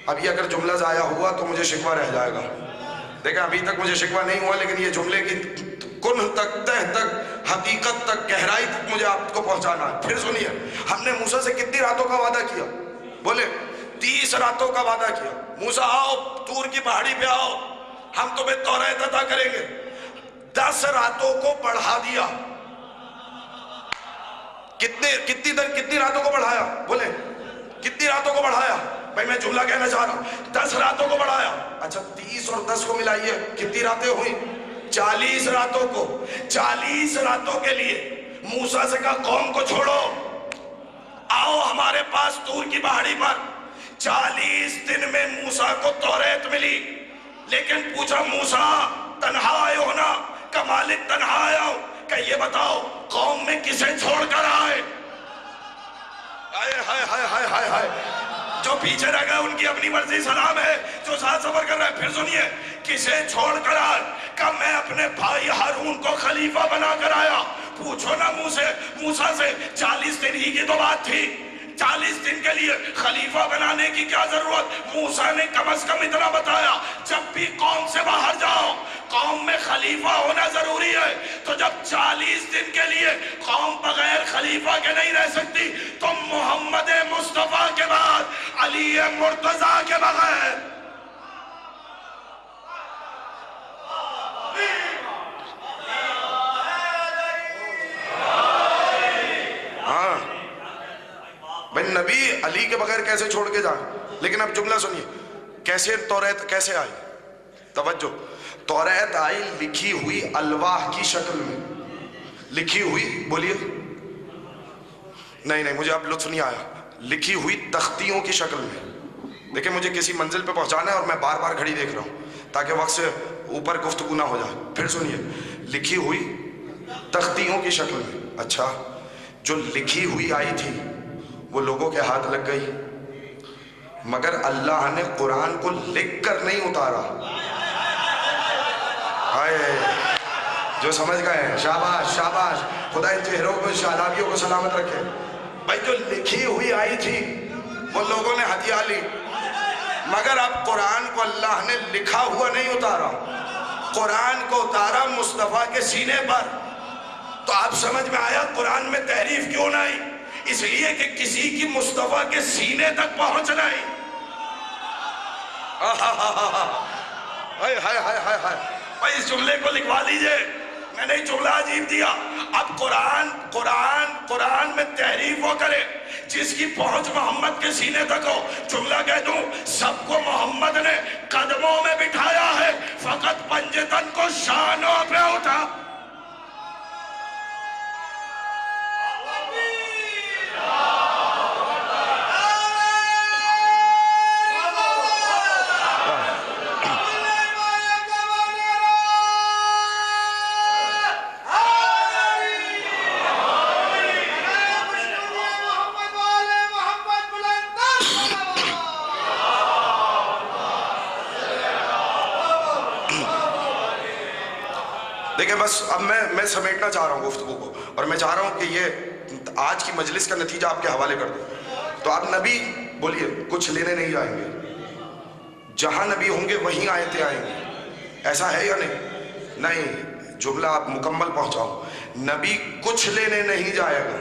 اب یہ اگر جملہ ضائع ہوا تو مجھے شکوہ رہ جائے گا. دیکھیں ابھی تک مجھے شکوہ نہیں ہوا, لیکن یہ جملے کی کنہ تک, تہ تک, حقیقت تک, گہرائی تک مجھے آپ کو پہنچانا ہے. پھر سنیے, ہم نے موسیٰ سے کتنی راتوں کا وعدہ کیا؟ بولے 30 راتوں کا وعدہ کیا. موسیٰ آؤ, طور کی پہاڑی پہ آؤ, ہم تمہیں توریت عطا کریں گے. 10 راتوں کو بڑھا دیا. کتنی راتوں کو بڑھایا؟ بولے کتنی راتوں کو بڑھایا؟ بھائی میں جملہ کہنا چاہ رہا ہوں, 10 راتوں کو بڑھایا. اچھا 30 اور 10 کو ملائیے, کتنی راتیں ہوئی؟ 40 راتوں کو. 40 راتوں کے لیے موسیٰ سے کہا قوم کو چھوڑو, آؤ ہمارے پاس طور کی پہاڑی پر. 40 دن میں موسیٰ کو توریت ملی, لیکن پوچھا موسیٰ تنہا آئے ہو نا؟ کہ مالک تنہا آیا ہو. کہ یہ بتاؤ قوم میں کسے چھوڑ کر آئے؟ ہائے جو پیچھے رہ گئے ان کی اپنی مرضی سلام ہے, جو ساتھ سفر کر رہے ہیں. پھر سنیے, کسے چھوڑ کر آئے؟ کہ میں اپنے بھائی ہارون کو خلیفہ بنا کر آیا. پوچھو نا موسیٰ سے, 40 دن ہی کی تو بات تھی, 40 دن کے لیے خلیفہ بنانے کی کیا ضرورت؟ موسیٰ نے کم از کم اتنا بتایا, جب بھی قوم سے باہر جاؤ قوم میں خلیفہ ہونا ضروری ہے. تو جب 40 دن کے لیے قوم بغیر خلیفہ کے نہیں رہ سکتی, تو محمد مصطفیٰ کے بعد علی مرتضیٰ کے بغیر بھائی نبی علی کے بغیر کیسے چھوڑ کے جائیں؟ لیکن اب جملہ سنیے, کیسے توریت کیسے آئی؟ توجہ, توریت آئی لکھی ہوئی الواح کی شکل میں. لکھی ہوئی, بولیے نہیں مجھے اب لطف نہیں آیا. لکھی ہوئی تختیوں کی شکل میں. دیکھیں مجھے کسی منزل پہ پہنچانا ہے اور میں بار بار گھڑی دیکھ رہا ہوں تاکہ وقت سے اوپر گفتگو نہ ہو جائے. پھر سنیے, لکھی ہوئی تختیوں کی شکل میں. اچھا, جو لکھی ہوئی آئی تھی وہ لوگوں کے ہاتھ لگ گئی, مگر اللہ نے قرآن کو لکھ کر نہیں اتارا. جو سمجھ گئے ہیں شاباش شاباش, خدا ان چہروں کو, شادابیوں کو سلامت رکھے. بھائی جو لکھی ہوئی آئی تھی وہ لوگوں نے ہتھیا لی, مگر اب قرآن کو اللہ نے لکھا ہوا نہیں اتارا, قرآن کو اتارا مصطفیٰ کے سینے پر. تو آپ سمجھ میں آیا قرآن میں تحریف کیوں نہ آئی؟ اس لیے کہ کسی کی مصطفیٰ کے سینے تک پہنچ نہیں. بھائی اس جملے کو لکھوا لیجئے, میں نے جملہ عجیب دیا. اب قرآن میں تحریف ہو کرے جس کی پہنچ محمد کے سینے تک ہو. جملہ کہہ دوں, سب کو محمد نے قدموں میں بٹھایا ہے, فقط پنجتن کو شانوں پہ اٹھا. دیکھیں بس اب میں سمیٹنا چاہ رہا ہوں گفتگو کو, اور میں چاہ رہا ہوں کہ یہ آج کی مجلس کا نتیجہ آپ کے حوالے کر دوں. تو آپ نبی بولیے کچھ لینے نہیں جائیں گے, جہاں نبی ہوں گے وہیں آیتیں آئیں گی. ایسا ہے یا نہیں؟ جملہ آپ مکمل پہنچاؤ. نبی کچھ لینے نہیں جائے گا,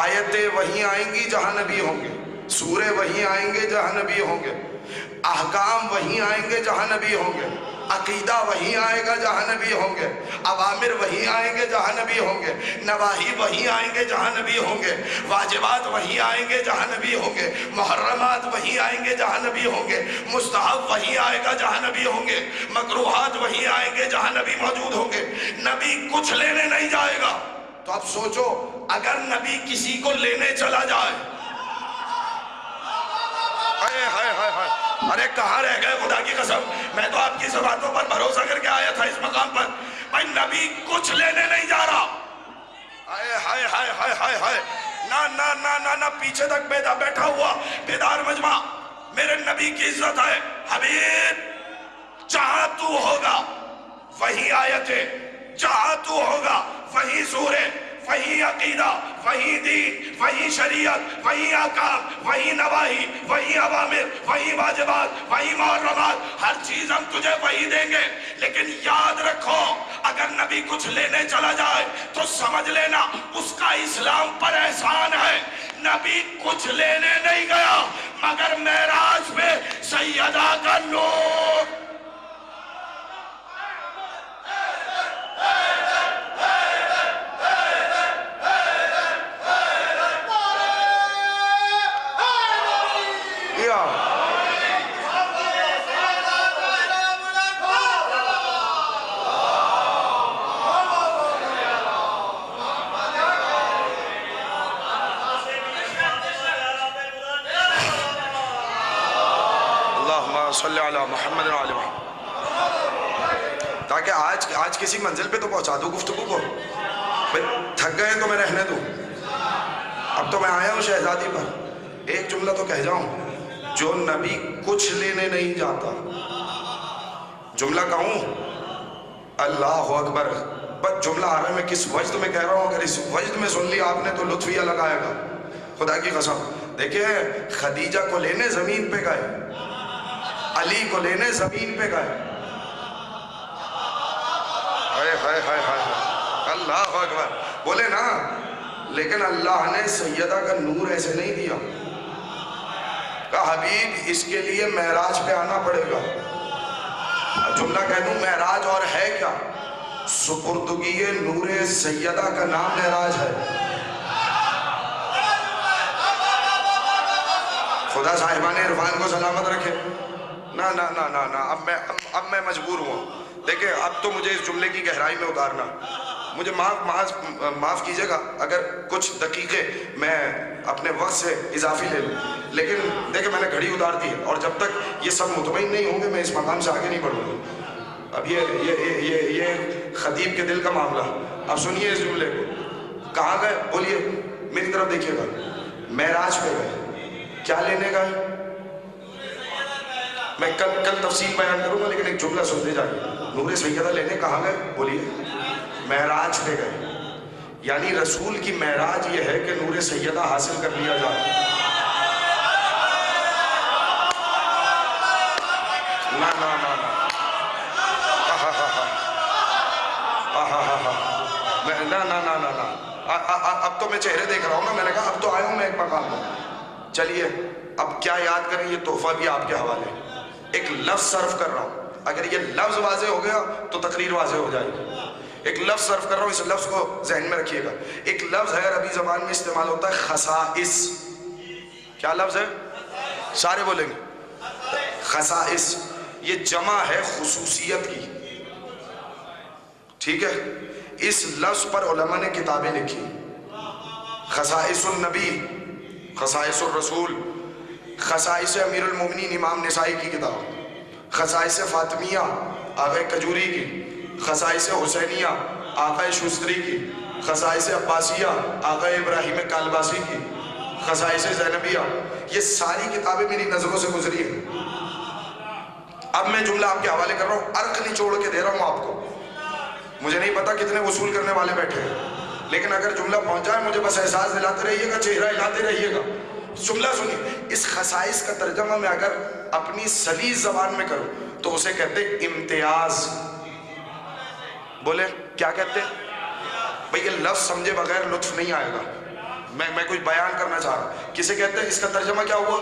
آیتیں وہیں آئیں گی جہاں نبی ہوں گے, سورے وہیں آئیں گے جہاں نبی ہوں گے, احکام وہیں آئیں گے جہاں نبی ہوں گے, عقیدہ وہیں آئے گا جہاں نبی ہوں گے, اوامر وہیں آئیں گے جہاں نبی ہوں گے, نواہی وہیں آئیں گے جہاں نبی ہوں گے, واجبات وہیں آئیں گے جہاں نبی ہوں گے, محرمات وہیں آئیں گے جہاں نبی ہوں گے, مستحب وہیں آئے گا جہاں نبی ہوں گے, مکروہات وہیں آئیں گے جہاں نبی موجود ہوں گے. نبی کچھ لینے نہیں جائے گا. تو اب سوچو اگر نبی کسی کو لینے چلا جائے, ارے کہاں رہ گئے خدا کی قسم, میں تو آپ کی باتوں پر بھروسہ کر کے آیا تھا اس مقام پر. بھائی نبی کچھ لینے نہیں جا رہا, ہائے ہائے ہائے ہائے ہائے ہائے، نہ نہ نہ نہ نہ، پیچھے تک بیٹھا ہوا بیدار مجمع، میرے نبی کی عزت ہے حبیب، جہاں تو ہوگا وہی آیتیں، جہاں تو ہوگا وہی سورے، وہی عقیدہ، وہی دین، وہی شریعت، وہی احکام، وہی نواہی، وہی اوامر، وہی واجبات، وہی محرمات، ہر چیز ہم تجھے وہی دیں گے۔ لیکن یاد رکھو اگر نبی کچھ لینے چلا جائے تو سمجھ لینا اس کا اسلام پر احسان ہے۔ نبی کچھ لینے نہیں گیا مگر معراج پہ سیدہ کا نور، صلی علی محمد علیہ وسلم، تاکہ آج کسی منزل پہ تو پہنچا دوں گفتگو کو۔ تھک گئے تو میں رہنے دوں، اب تو میں آیا ہوں شہزادی پر۔ ایک جملہ تو کہہ جاؤں، جو نبی کچھ لینے نہیں جاتا، جملہ کہوں اللہ اکبر، بس جملہ آ رہا ہے میں کس وجد میں کہہ رہا ہوں، اگر اس وجد میں سن لی آپ نے تو لطف یہ لگائے گا خدا کی قسم۔ دیکھیں خدیجہ کو لینے زمین پہ گئے، علی کو لینے زمین پہ گئے، ہائے ہائے ہائے ہائے، اللہ اکبر بولے نا، لیکن اللہ نے سیدہ کا نور ایسے نہیں دیا، کہا حبیب اس کے لیے معراج پہ آنا پڑے گا۔ جملہ کہہ دوں معراج اور ہے کیا؟ سپردگی نور سیدہ کا نام معراج ہے۔ خدا صاحبان عرفان کو سلامت رکھے۔ نہ نہ نہ نہ نہ، اب میں مجبور ہوا۔ دیکھیں اب تو مجھے اس جملے کی گہرائی میں اتارنا، مجھے معاف کیجئے گا اگر کچھ دقیقے میں اپنے وقت سے اضافی لے لوں، لیکن دیکھیں میں نے گھڑی اتار دی ہے، اور جب تک یہ سب مطمئن نہیں ہوں گے میں اس مقام سے آگے نہیں بڑھوں گا۔ اب یہ خطیب کے دل کا معاملہ، اب سنیے اس جملے کو، کہاں گئے بولیے، میری طرف دیکھیے گا، معراج پہ گئے، کیا لینے گئے؟ میں کل تفصیل بیان کروں گا، لیکن ایک جملہ سنتے جائیے، نور سیدہ لینے کہاں گئے بولیے؟ معراج پہ گئے، یعنی رسول کی معراج یہ ہے کہ نور سیدہ حاصل کر لیا جائے۔ نہ نہ نہ نہ، اب تو میں چہرے دیکھ رہا ہوں نا، میں نے کہا اب تو آیا ہوں میں ایک مقام میں۔ چلیے اب کیا یاد کریں، یہ تحفہ بھی آپ کے حوالے، ایک لفظ صرف کر رہا ہوں، اگر یہ لفظ واضح ہو گیا تو تقریر واضح ہو جائے گی۔ ایک لفظ صرف کر رہا ہوں، اس لفظ کو ذہن میں رکھیے گا۔ ایک لفظ ہے عربی زبان میں استعمال ہوتا ہے خصائص۔ کیا لفظ ہے؟ سارے بولیں گے خصائص، یہ جمع ہے خصوصیت کی، ٹھیک ہے؟ اس لفظ پر علماء نے کتابیں لکھی، خصائص النبی، خصائص الرسول، خصائص امیر المومنین امام نسائی کی کتاب، خصائص فاطمیہ آقا کجوری کی، خصائص حسینیہ آقا شستری کی، خصائص عباسیہ آقا ابراہیم کالباسی کی، خصائص زینبیہ، یہ ساری کتابیں میری نظروں سے گزری ہیں۔ اب میں جملہ آپ کے حوالے کر رہا ہوں، عرق نچوڑ کے دے رہا ہوں آپ کو، مجھے نہیں پتا کتنے وصول کرنے والے بیٹھے ہیں، لیکن اگر جملہ پہنچ جائے مجھے بس احساس دلاتے رہیے گا، چہرہ ہلاتے رہیے گا۔ جملہ سنیے، اس خصائص کا ترجمہ میں اگر اپنی سلیس زبان میں کروں تو اسے کہتے ہیں امتیاز۔ بولے کیا کہتے ہیں؟ بھئی یہ لفظ سمجھے بغیر لطف نہیں آئے گا، میں کچھ بیان کرنا چاہ رہا ہوں۔ کسے کہتے ہیں؟ اس کا ترجمہ کیا ہوا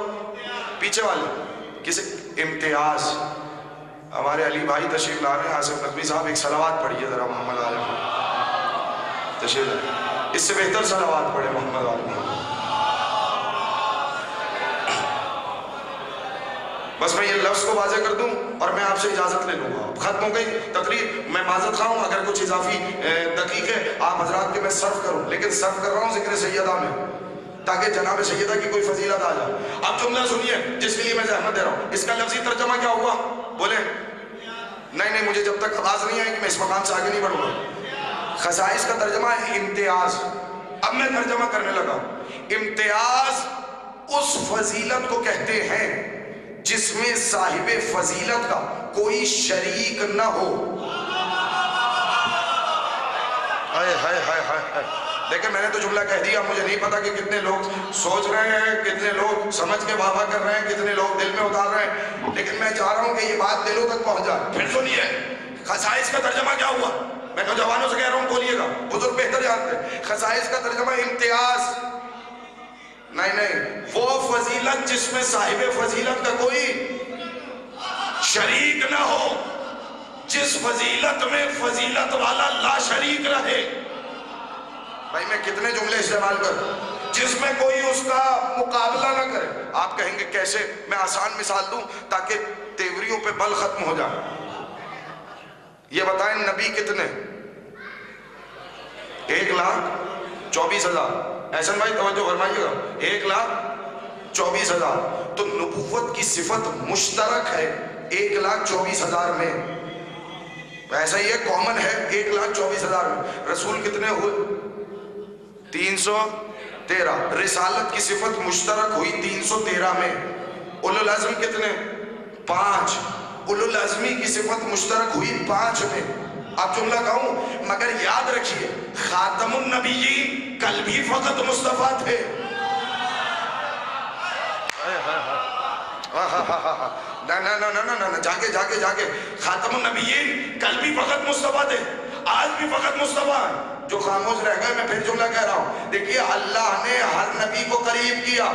پیچھے والے؟ کسے؟ امتیاز۔ ہمارے علی بھائی تشریف لا رہے ہیں، آصف نقوی صاحب، ایک صلوات پڑھیے ذرا محمد علیہ محمد تشریف لائے، اس سے بہتر صلوات پڑھے محمد علیہ محمد۔ بس میں یہ لفظ کو واضح کر دوں اور میں آپ سے اجازت لے لوں گا، ختم ہو گئی تقریر۔ میں معذرت خواہ ہوں اگر کچھ اضافی دقیقے آپ حضرات کے میں صرف کروں، لیکن صرف کر رہا ہوں ذکر سیدہ میں تاکہ جناب سیدہ کی کوئی فضیلت آ جائے۔ اب جملہ سنیے جس کے لیے میں زحمت دے رہا ہوں، اس کا لفظی ترجمہ کیا ہوا بولے؟ نہیں مجھے جب تک آواز نہیں آئے گی میں اس مقام سے آگے نہیں بڑھوں گا۔ خصائص کا ترجمہ ہے امتیاز. اب میں ترجمہ کرنے لگا. امتیاز اس فضیلت کو کہتے ہیں جس میں صاحب فضیلت کا کوئی شریک نہ ہو. لیکن میں نے تو جملہ کہہ دیا. مجھے نہیں پتا کہ کتنے لوگ سوچ رہے ہیں, کتنے لوگ سمجھ کے واہ واہ کر رہے ہیں, کتنے لوگ دل میں اتار رہے ہیں, لیکن میں چاہ رہا ہوں کہ یہ بات دلوں تک پہنچ جائے. پھر سنیے, خصائص کا ترجمہ کیا ہوا؟ میں نوجوانوں سے کہہ رہا ہوں بولیے گا, بزرگ بہتر جانتے ہیں. خصائص کا ترجمہ امتیاز نہیں, وہ فضیلت جس میں صاحب فضیلت کا کوئی شریک نہ ہو, جس فضیلت میں فضیلت والا لا شریک رہے. بھائی میں کتنے جملے استعمال کروں, جس میں کوئی اس کا مقابلہ نہ کرے. آپ کہیں گے کیسے؟ میں آسان مثال دوں تاکہ تیوریوں پہ بل ختم ہو جائے. یہ بتائیں نبی کتنے؟ 1,24,000. احسن بھائی توجہ فرمائیے گا, 1,24,000. تو نبوت کی صفت مشترک ہے 1,24,000 میں. ایسا ہی ہے, کامن ہے 1,24,000 میں. رسول کتنے ہوئے؟ 313. رسالت کی صفت مشترک ہوئی 313 میں. اولو العزم کتنے؟ 5. اولو العزمی کی صفت مشترک ہوئی 5 میں. اب جملہ کہوں, مگر یاد رکھیے خاتم النبیین کل بھی فقط مصطفیٰ تھے. جاگے خاتم النبیین کل بھی فقط مصطفیٰ تھے, آج بھی فقط مصطفیٰ ہیں. جو خاموش رہ گئے, میں پھر جملہ کہہ رہا ہوں. دیکھیے اللہ نے ہر نبی کو قریب کیا.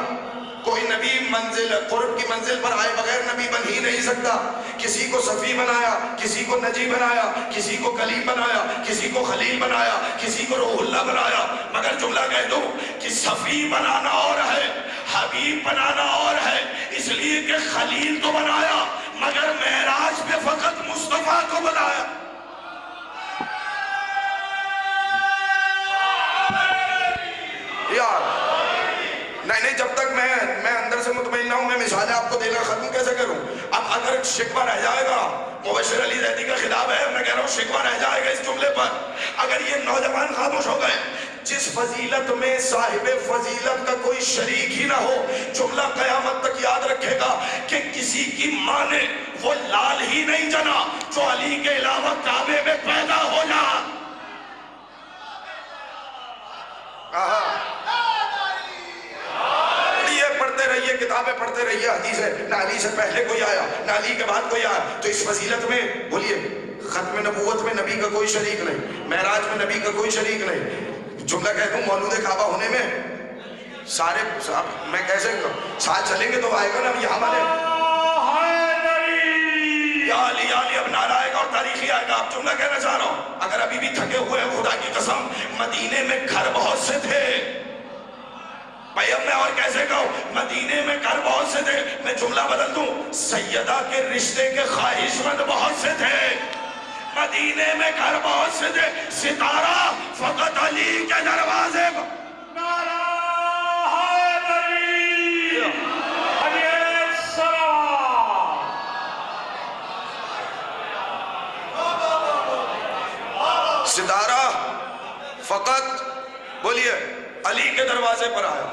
کوئی نبی منزل قرب کی منزل پر آئے بغیر نبی بن ہی نہیں سکتا. کسی کو صفی بنایا, کسی کو نجی بنایا, کسی کو کلیم بنایا, کسی کو خلیل بنایا, کسی کو روح اللہ بنایا. مگر جملہ کہہ دوں کہ صفی بنانا اور ہے, حبیب بنانا اور ہے. اس لیے کہ خلیل تو بنایا مگر معراج پہ فقط مصطفیٰ کو بنایا. یار نہیں, جب تک میں اندر سے مطمئن نہ ہوں میں مثالیں آپ کو دینا ختم کیسے کروں؟ اب اگر شکوہ رہ جائے گا, مبشر علی زیدی کا خطاب ہے, میں کہہ رہا ہوں شکوہ رہ جائے گا اس جملے پر. اگر یہ نوجوان خاموش ہو گئے, جس فضیلت میں صاحب فضیلت کا کوئی شریک ہی نہ ہو, جملہ قیامت تک یاد رکھے گا کہ کسی کی ماں نے وہ لال ہی نہیں جنا جو علی کے علاوہ کعبے میں پیدا ہو جا. پڑھتے رہیے, کتابیں پڑھتے رہیے, حدیث ہے نہ علی سے پہلے کوئی آیا نہ علی کے بعد کوئی آیا. تو اس فضیلت میں بولیے, ختم نبوت میں نبی کا کوئی شریک نہیں, معراج میں نبی کا کوئی شریک نہیں. جملہ کہہ دوں مولود کعبہ ہونے میں سارے, میں کیسے ساتھ چلیں گے تو آئے گا نا یہاں والے یا علی اب نعرہ آئے گا اور تاریخی آئے گا. اب جملہ کہنا چاہ رہا ہوں, اگر ابھی بھی تھکے ہوئے ہیں خدا کی قسم, مدینے میں گھر بہت سے تھے. بھائی اب میں اور کیسے کہوں, مدینے میں گھر بہت سے تھے. میں جملہ بدل دوں, سیدہ کے رشتے کے خواہش مند بہت سے تھے. مدینے میں گھر بہت سے تھے. ستارہ فقط علی کے دروازے پر. نعرہ حیدری علیہ السلام. ستارہ فقط بولیے علی کے دروازے پر آیا.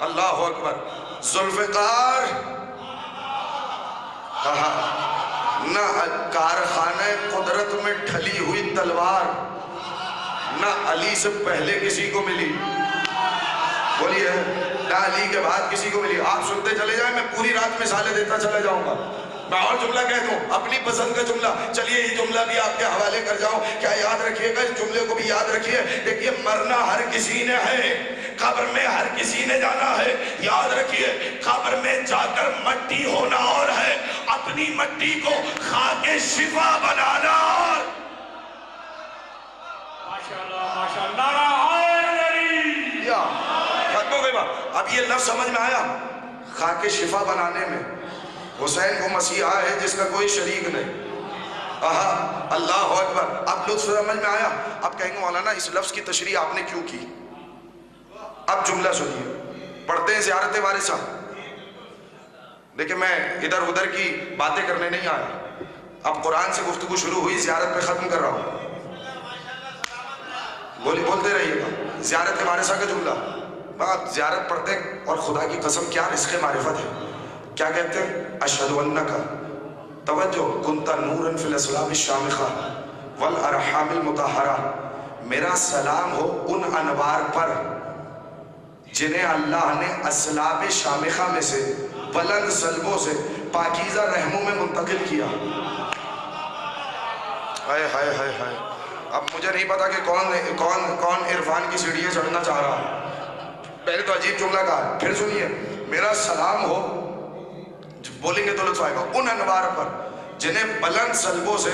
اللہ اکبر. ذوالفقار کہا نہ کارخانہ قدرت میں ڈھلی ہوئی تلوار نہ علی سے پہلے کسی کو ملی, بولیے نہ علی کے بعد کسی کو ملی. آپ سنتے چلے جائیں, میں پوری رات مثالیں دیتا چلے جاؤں گا. میں اور جملہ کہہ دوں, اپنی پسند کا جملہ. چلیے یہ جملہ بھی آپ کے حوالے کر جاؤں, کیا یاد رکھیے گا, اس جملے کو بھی یاد رکھیے. دیکھیے مرنا ہر کسی نے ہے, قبر میں ہر کسی نے جانا ہے. یاد رکھیے قبر میں جا کر مٹی ہونا اور ہے, اپنی مٹی کو خاک شفا بنانا اور. ماشاءاللہ ختم ہو گئی بات. اب یہ لفظ سمجھ میں آیا, خاک شفا بنانے میں حسین وہ مسیحا ہے جس کا کوئی شریک نہیں. اللہ اکبر. اب لطف سمجھ میں آیا. اب کہیں گے مولانا اس لفظ کی تشریح آپ نے کیوں کی؟ اب جملہ سنیے, پڑھتے ہیں زیارت وارثہ. دیکھیں میں ادھر ادھر کی باتیں کرنے نہیں آیا, اب قرآن سے گفتگو شروع ہوئی, زیارت پہ ختم کر رہا ہوں. بولتے رہیے گا. زیارت وارثہ کا جملہ. آپ زیارت پڑھتے ہیں اور خدا کی قسم کیا رزق معرفت ہے. کیا کہتے ہیں؟ اشہد انکا، توجہ، کنت نورا فی الاسلام الشامخہ والارحام المطہرہ. میرا سلام ہو ان انوار پر جنہیں اللہ نے اسلاب شامخہ میں سے بلند سلبوں سے پاکیزہ رحموں میں منتقل کیا. ہائے ہائے ہائے ہائے. اب مجھے نہیں پتا کہ کون عرفان کی سیڑھیاں چڑھنا چاہ رہا ہے. پہلے تو عجیب جملہ کہا، پھر سنیے. میرا سلام ہو، بولیں گے تو لطف آئے گا، ان انوار پر جنہیں بلند سلبوں سے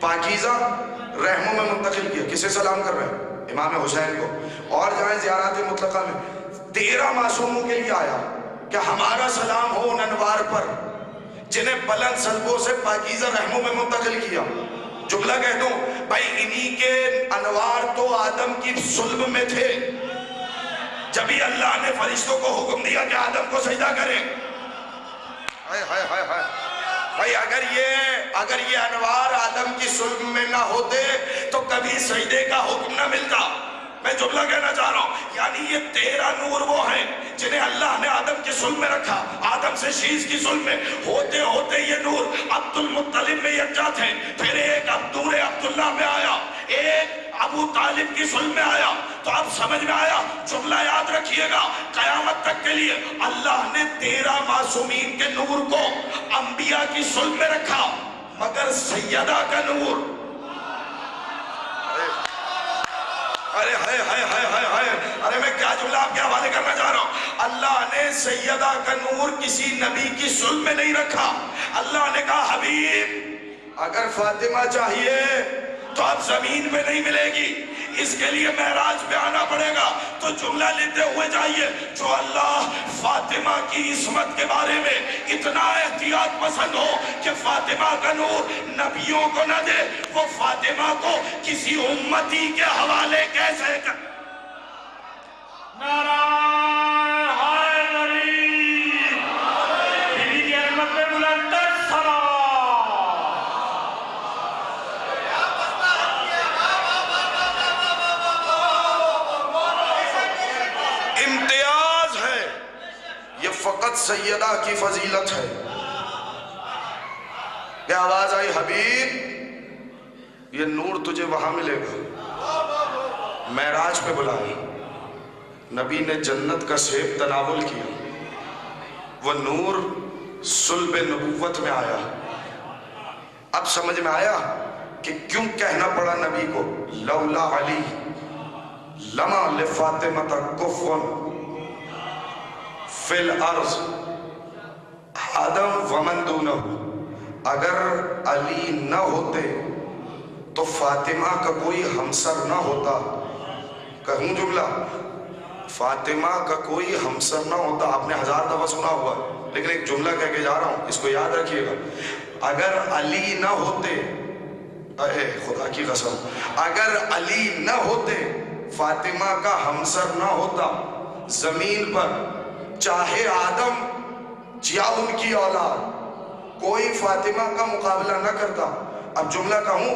پاکیزہ رحموں میں منتقل کیا. کسے سلام کر رہے ہیں؟ امام حسین کو. اور جائیں زیارات مطلقہ میں 13 معصوموں کے لیے آیا کہ ہمارا سلام ہو ان انوار پر جنہیں بلند سلبوں سے پاکیزہ رحموں میں منتقل کیا. جملہ کہہ دوں بھائی، انہی کے انوار تو آدم کی صلب میں تھے جبھی اللہ نے فرشتوں کو حکم دیا کہ آدم کو سجدہ کریں. بھائی اگر یہ انوار آدم کی صلب میں نہ ہوتے تو کبھی سجدے کا حکم نہ ملتا. میں جملہ کہنا چاہ رہا ہوں، یعنی یہ 13 نور وہ ہیں جنہیں اللہ نے آدم کی صلب میں رکھا. آدم سے شیش کی صلب میں ہوتے ہوتے یہ نور عبد المطلب میں یکجا تھے. پھر ایک عبدور عبداللہ میں آیا، ایک ابو طالب کی صلب میں آیا. تو اب سمجھ میں آیا. جملہ یاد رکھیے گا قیامت تک کے لیے. اللہ نے 13 معصومین کے نور کو انبیاء کی صلب میں رکھا، مگر سیدہ کا نور، ارے میں کیا جملہ آپ کے حوالے کرنا چاہ رہا ہوں. اللہ نے سیدہ کا نور کسی نبی کی صلب میں نہیں رکھا. اللہ نے کہا حبیب اگر فاطمہ چاہیے تو اب زمین میں نہیں ملے گی، اس کے لیے معراج پہ آنا پڑے گا. تو جملہ لیتے ہوئے جائیے، جو اللہ فاطمہ کی عصمت کے بارے میں اتنا احتیاط پسند ہو کہ فاطمہ کا نور نبیوں کو نہ دے، وہ فاطمہ کو کسی امتی کے حوالے کیسے کر. نعرہ حیدری، بی بی کی عظمت پہ بلند صلوات. امتیاز ہے یہ، فقط سیدہ کی فضیلت ہے. کہ آواز آئی حبیب یہ نور تجھے وہاں ملے گا. معراج پہ بلایا، نبی نے جنت کا سیب تناول کیا، وہ نور صلب نبوت میں آیا. اب سمجھ میں آیا کہ کیوں کہنا پڑا نبی کو لولا علی لما لفاطمہ کفوا فی الارض آدم ومن دونہ. اگر علی نہ ہوتے تو فاطمہ کا کوئی ہمسر نہ ہوتا. کہوں جملہ، فاطمہ کا کوئی ہمسر نہ ہوتا. آپ نے 1000 دفعہ سنا ہوا، لیکن ایک جملہ کہہ کے جا رہا ہوں، اس کو یاد رکھیے گا. اگر علی نہ ہوتے، اے خدا کی قسم، اگر علی نہ ہوتے، فاطمہ کا ہمسر نہ ہوتا زمین پر، چاہے آدم یا ان کی اولاد، کوئی فاطمہ کا مقابلہ نہ کرتا. اب جملہ کہوں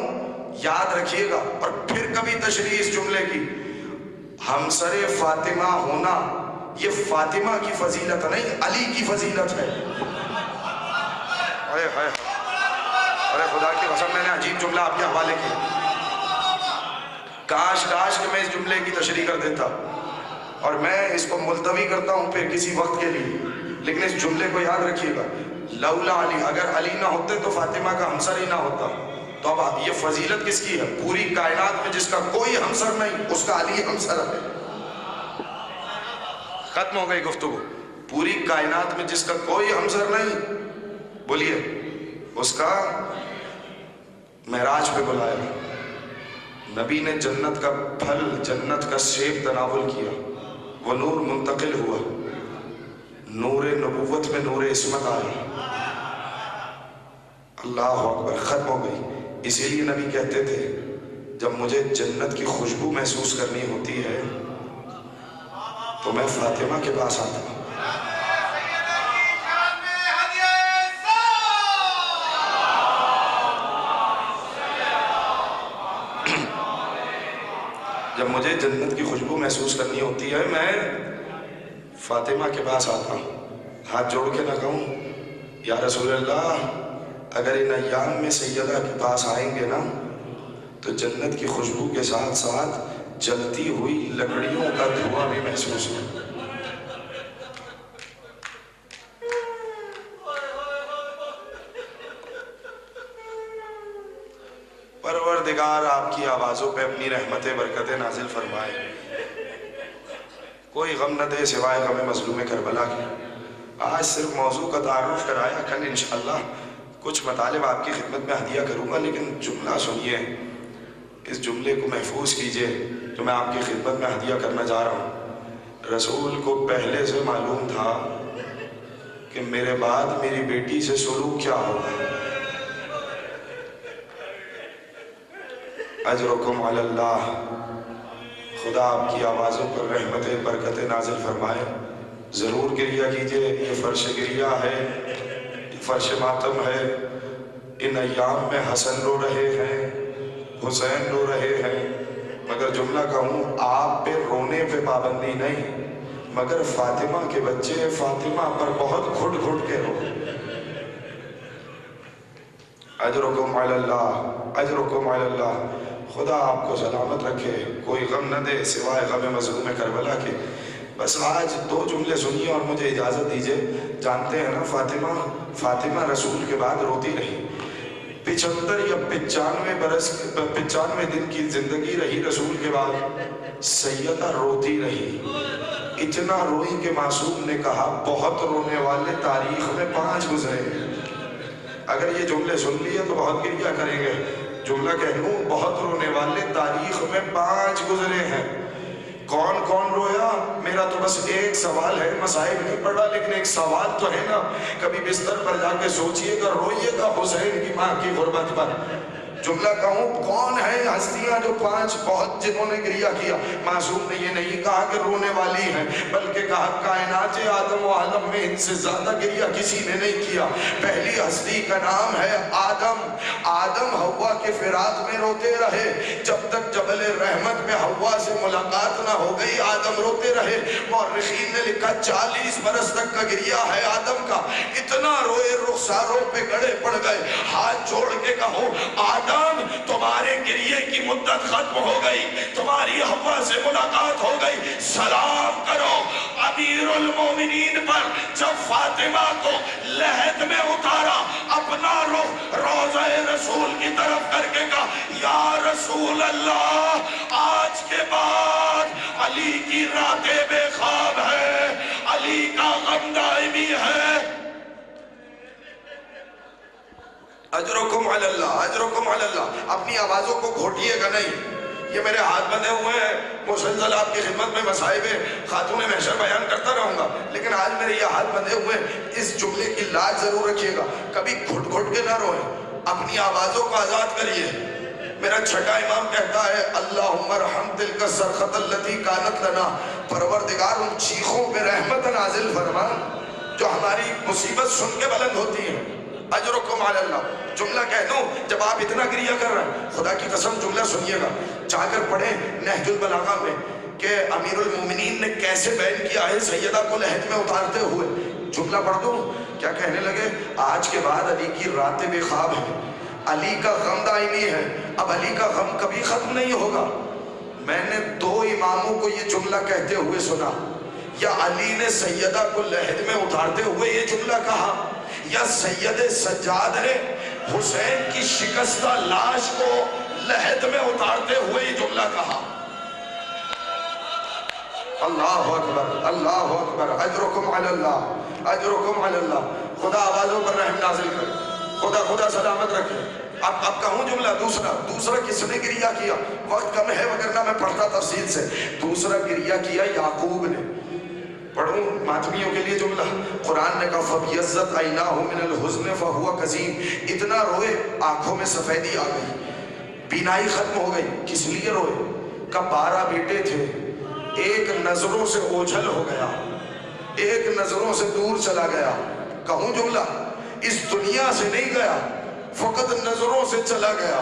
یاد رکھیے گا، اور پھر کبھی تشریح اس جملے کی. ہمسر فاطمہ ہونا یہ فاطمہ کی فضیلت نہیں، علی کی فضیلت ہے. ارے خدا کی قسم، میں نے عجیب جملہ آپ کے حوالے کیا. کاش کہ میں اس جملے کی تشریح کر دیتا، اور میں اس کو ملتوی کرتا ہوں پھر کسی وقت کے لیے. لیکن اس جملے کو یاد رکھیے گا، لولا علی، اگر علی نہ ہوتے تو فاطمہ کا ہمسر ہی نہ ہوتا. تو اب یہ فضیلت کس کی ہے؟ پوری کائنات میں جس کا کوئی ہمسر نہیں، اس کا علی ہمسر ہے. ختم ہو گئی گفتگو. پوری کائنات میں جس کا کوئی ہمسر نہیں، بولیے، اس کا معراج پہ بلایا. نبی نے جنت کا پھل، جنت کا سیب تناول کیا، وہ نور منتقل ہوا، نور نبوت میں نور عصمت آیا. اللہ اکبر. ختم ہو گئی. اسی لیے نبی کہتے تھے جب مجھے جنت کی خوشبو محسوس کرنی ہوتی ہے تو میں فاطمہ کے پاس آتا ہوں. مجھے جنت کی خوشبو محسوس کرنی ہوتی ہے میں فاطمہ کے پاس آتا ہوں، ہاتھ جوڑ کے نہ کہوں یا رسول اللہ اگر ان ایام میں سیدہ کے پاس آئیں گے نا تو جنت کی خوشبو کے ساتھ ساتھ جلتی ہوئی لکڑیوں کا دھواں بھی محسوس ہو۔ پروردگار آپ کی آوازوں پہ اپنی رحمتیں برکتیں نازل فرمائے، کوئی غم نہ دے سوائے غم مظلوم کربلا کی۔ آج صرف موضوع کا تعارف کرایا، کل انشاءاللہ کچھ مطالب آپ کی خدمت میں ہدیہ کروں گا، لیکن جملہ سنیے، اس جملے کو محفوظ کیجئے جو میں آپ کی خدمت میں ہدیہ کرنا جا رہا ہوں۔ رسول کو پہلے سے معلوم تھا کہ میرے بعد میری بیٹی سے سلوک کیا ہوگا۔ اجرکم علی اللہ، خدا آپ کی آوازوں پر رحمتیں برکتیں نازل فرمائے۔ ضرور گریہ کیجئے، یہ فرش گریہ ہے، یہ فرش ماتم ہے۔ ان ایام میں حسن رو رہے ہیں، حسین رو رہے ہیں، مگر جملہ کہوں آپ پہ رونے پہ پابندی نہیں، مگر فاطمہ کے بچے فاطمہ پر بہت گھٹ گھٹ کے رو۔ اجرکم علی اللہ، اجرکم علی اللہ، خدا آپ کو سلامت رکھے، کوئی غم نہ دے سوائے غم مظلوم کربلا کے۔ بس آج دو جملے سنیے اور مجھے اجازت دیجئے۔ جانتے ہیں نا فاطمہ رسول کے بعد روتی رہی، 75 یا 95 دن کی زندگی رہی رسول کے بعد، سیدہ روتی رہی، اتنا روئی کہ معصوم نے کہا بہت رونے والے تاریخ میں 5 گزرے۔ اگر یہ جملے سن لیے تو بہت گریہ کریں گے، جملہ کہہ لوں بہت رونے والے تاریخ میں 5 گزرے ہیں۔ کون کون رویا؟ میرا تو بس ایک سوال ہے، مصائب نہیں پڑھا لیکن ایک سوال تو ہے نا، کبھی بستر پر جا کے سوچئے گا، روئیے گا حسین کی ماں کی غربت پر۔ جملہ کہوں کون ہے ہستیاں جو 5 بہت جنہوں نے گریہ کیا؟ معصوم نے یہ نہیں کہا کہ رونے والی ہیں، بلکہ کہا کائنات آدم و عالم میں ان سے زیادہ گریہ کسی نے نہیں کیا۔ پہلی ہستی کا نام ہے آدم۔ آدم حوا کے فراق میں روتے رہے، جب تک جبل رحمت میں حوا سے ملاقات نہ ہو گئی آدم روتے رہے۔ مورخین نے لکھا 40 برس تک کا گریہ ہے آدم کا، اتنا روئے رخساروں پہ گڑے پڑ گئے۔ ہاتھ جوڑ کے کہو آدم تمہارے گریے کی مدت ختم ہو گئی، تمہاری حوا سے ملاقات ہو گئی، سلام کرو امیر المومنین پر۔ جب فاطمہ کو لحد میں اتارا، اپنا رخ روضہ رسول کی طرف کر کے کہا یا رسول اللہ آج کے بعد علی کی راتیں بے خواب ہے، علی کا غم دائمی ہے۔ اجرکم علی اللہ، اجرکم علی اللہ، اپنی آوازوں کو گھوٹیے گا نہیں۔ یہ میرے ہاتھ بندھے ہوئے ہیں، مسلسل آپ کی خدمت میں مصائب خاتون محشر بیان کرتا رہوں گا، لیکن آج میرے یہ ہاتھ بندھے ہوئے ہیں، اس جملے کی لاج ضرور رکھیے گا، کبھی گھٹ گھٹ کے نہ روئیں، اپنی آوازوں کو آزاد کریے۔ میرا چھٹا امام کہتا ہے اللہم ارحم تلک الصرخۃ التی کانت لنا، پروردگار ان چیخوں پہ رحمت نازل فرما جو ہماری مصیبت سن کے بلند ہوتی ہیں۔ اجرکم علی اللہ، جملہ کہہ دوں جب آپ اتنا گریہ کر رہے ہیں، خدا کی قسم جملہ سنیے گا، جا کر پڑھیں نہج البلاغہ میں کہ امیر المومنین نے کیسے بیان کیا ہے سیدہ کو لحد میں اتارتے ہوئے۔ جملہ پڑھ دوں، کیا کہنے لگے؟ آج کے بعد علی کی راتیں بے خواب ہیں، علی کا غم دائمی ہے، اب علی کا غم کبھی ختم نہیں ہوگا۔ میں نے 2 اماموں کو یہ جملہ کہتے ہوئے سنا، یا علی نے سیدہ کو لحد میں اتارتے ہوئے یہ جملہ کہا، یا سید سجاد نے حسین کی شکستہ لاش کو لحد میں اتارتے ہوئے یہ جملہ کہا۔ اللہ اکبر، اللہ اکبر، اجرکم علی اللہ، اجرکم علی اللہ۔ خدا آوازوں پر رحم نازل کرے، خدا سلامت رکھے۔ اب کہوں جملہ دوسرا کس نے گریہ کیا؟ وقت کم ہے وگرنہ میں پڑھتا تفصیل سے۔ دوسرا گریہ کیا یعقوب نے۔ پڑھوں ماتمیوں کے لیے جملہ، قرآن نے کہا فَبْيَزَّتْ عَيْنَاهُ مِنَ الْحُزْنِ فَهُوَ كَظِيمٌ، اتنا روئے آنکھوں میں سفیدی آ گئی، بینائی ختم ہو گئی۔ کس لیے روئے؟ کہ 12 بیٹے تھے، ایک نظروں سے اوجھل ہو گیا، ایک نظروں سے دور چلا گیا۔ کہوں جملہ، اس دنیا سے نہیں گیا، فقط نظروں سے چلا گیا۔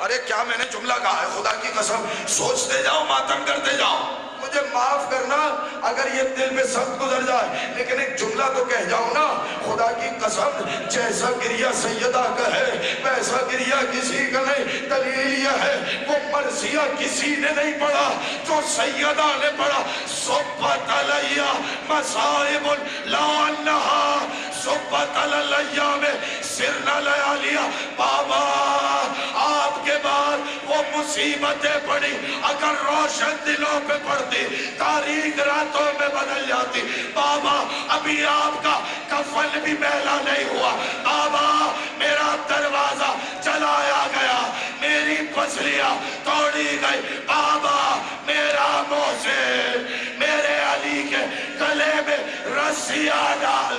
ارے کیا میں نے جملہ کہا ہے؟ خدا کی قسم سوچتے جاؤ، ماتم کرتے جاؤ، مجھے معاف کرنا اگر یہ دل میں سخت گزر جائے، لیکن ایک جملہ تو کہہ جاؤں نا۔ خدا کی قسم جیسا گریہ سیدہ کا ہے ویسا گریہ کسی کا نہیں۔ دلیل یہ ہے وہ مرثیہ کسی نے نہیں پڑھا جو سیدہ نے پڑھا۔ صبت علیہ مصائب لا انہا صبت علیہ میں سرنا لیالیہ۔ بابا آپ کے بعد وہ مصیبتیں پڑی، اگر روشن دلوں پہ پڑتی تاریک راتوں میں بدل جاتی۔ بابا ابھی آپ کا کفن بھی میلا نہیں ہوا، بابا میرا دروازہ چلایا گیا، میری پسلیاں توڑی گئی، بابا میرا محسن میرے علی کے گلے میں رسیاں ڈال۔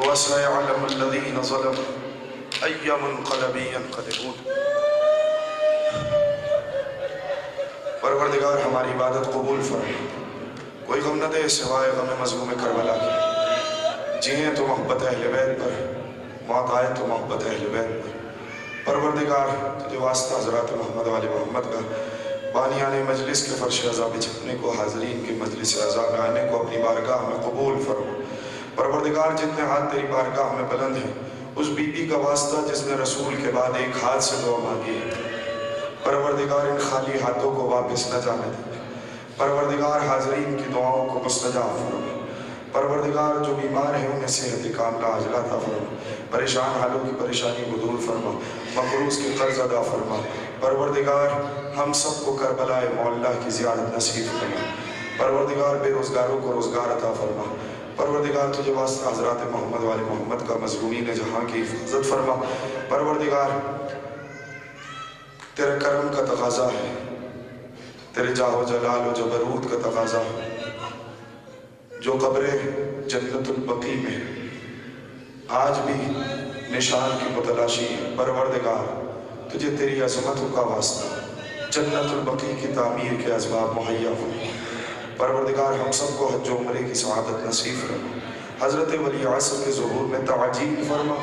وَسَيَعْلَمُ الَّذِينَ ظَلَمُوا أَيَّ مُنْقَلَبٍ يَنْقَلِبُونَ۔ پروردگار ہماری عبادت قبول فرما، کوئی غم نہ دے سوائے غم مظلوم کربلا کی۔ جیئیں تو محبت اہل بیت پر، موت آئے تو محبت اہل بیت پر۔ پروردگار تجھے واسطہ حضرات محمد والے محمد کا بانیان مجلس کے فرش رضا بچھانے کو، حاضرین کے مجلس رضا میں آنے کو اپنی بارگاہ میں قبول فرما۔ پروردگار جتنے ہاتھ تیری بارگاہ میں بلند ہیں، اس بی بی کا واسطہ جس نے رسول کے بعد ایک ہاتھ سے دعا مانگی ہے، پروردگار ان خالی ہاتھوں کو واپس نہ جانے دے۔ پروردگار حاضرین کی دعاؤں کو مستجاب فرما۔ پروردگار جو بیمار ہیں انہیں صحت کاملہ عاجلہ عطا فرما، پریشان حالوں کی پریشانی کو دور فرما، مقروض کے قرض ادا فرما۔ پروردگار ہم سب کو کربلا معلیٰ کی زیارت نصیب فرما۔ پروردگار بے روزگاروں کو روزگار عطا فرما۔ پروردگار تجھے واسطہ حضرات محمد والے محمد کا مظلومین جہاں کی حفاظت فرما۔ پروردگار تیرے کرم کا تقاضا ہے، تیرے جاہ و جلال و جبروت کا تقاضا ہے، جو قبر جنت البقیع میں آج بھی نشان کی متلاشی ہے۔ پروردگار تجھے تیری عظمتوں کا واسطہ جنت البقیع کی تعمیر کے اسباب مہیا فرما۔ پروردگار ہم سب کو حج و عمرے کی سعادت نصیب فرما۔ حضرت ولی عصر کے ظہور میں تعجیل فرما،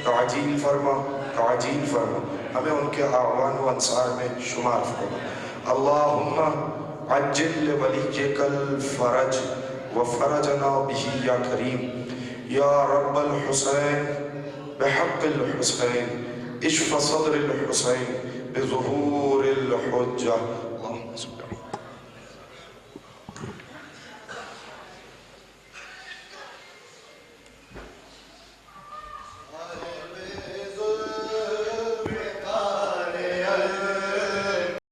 تعجیل فرما، تعجیل فرما، ہمیں ان کے اعوان و انصار میں شمار فرما۔ اللہم عجل لولیک الفرج وفرجنا به یا کریم یا رب الحسین بحق الحسین اشف صدر الحسین بظہور الحجہ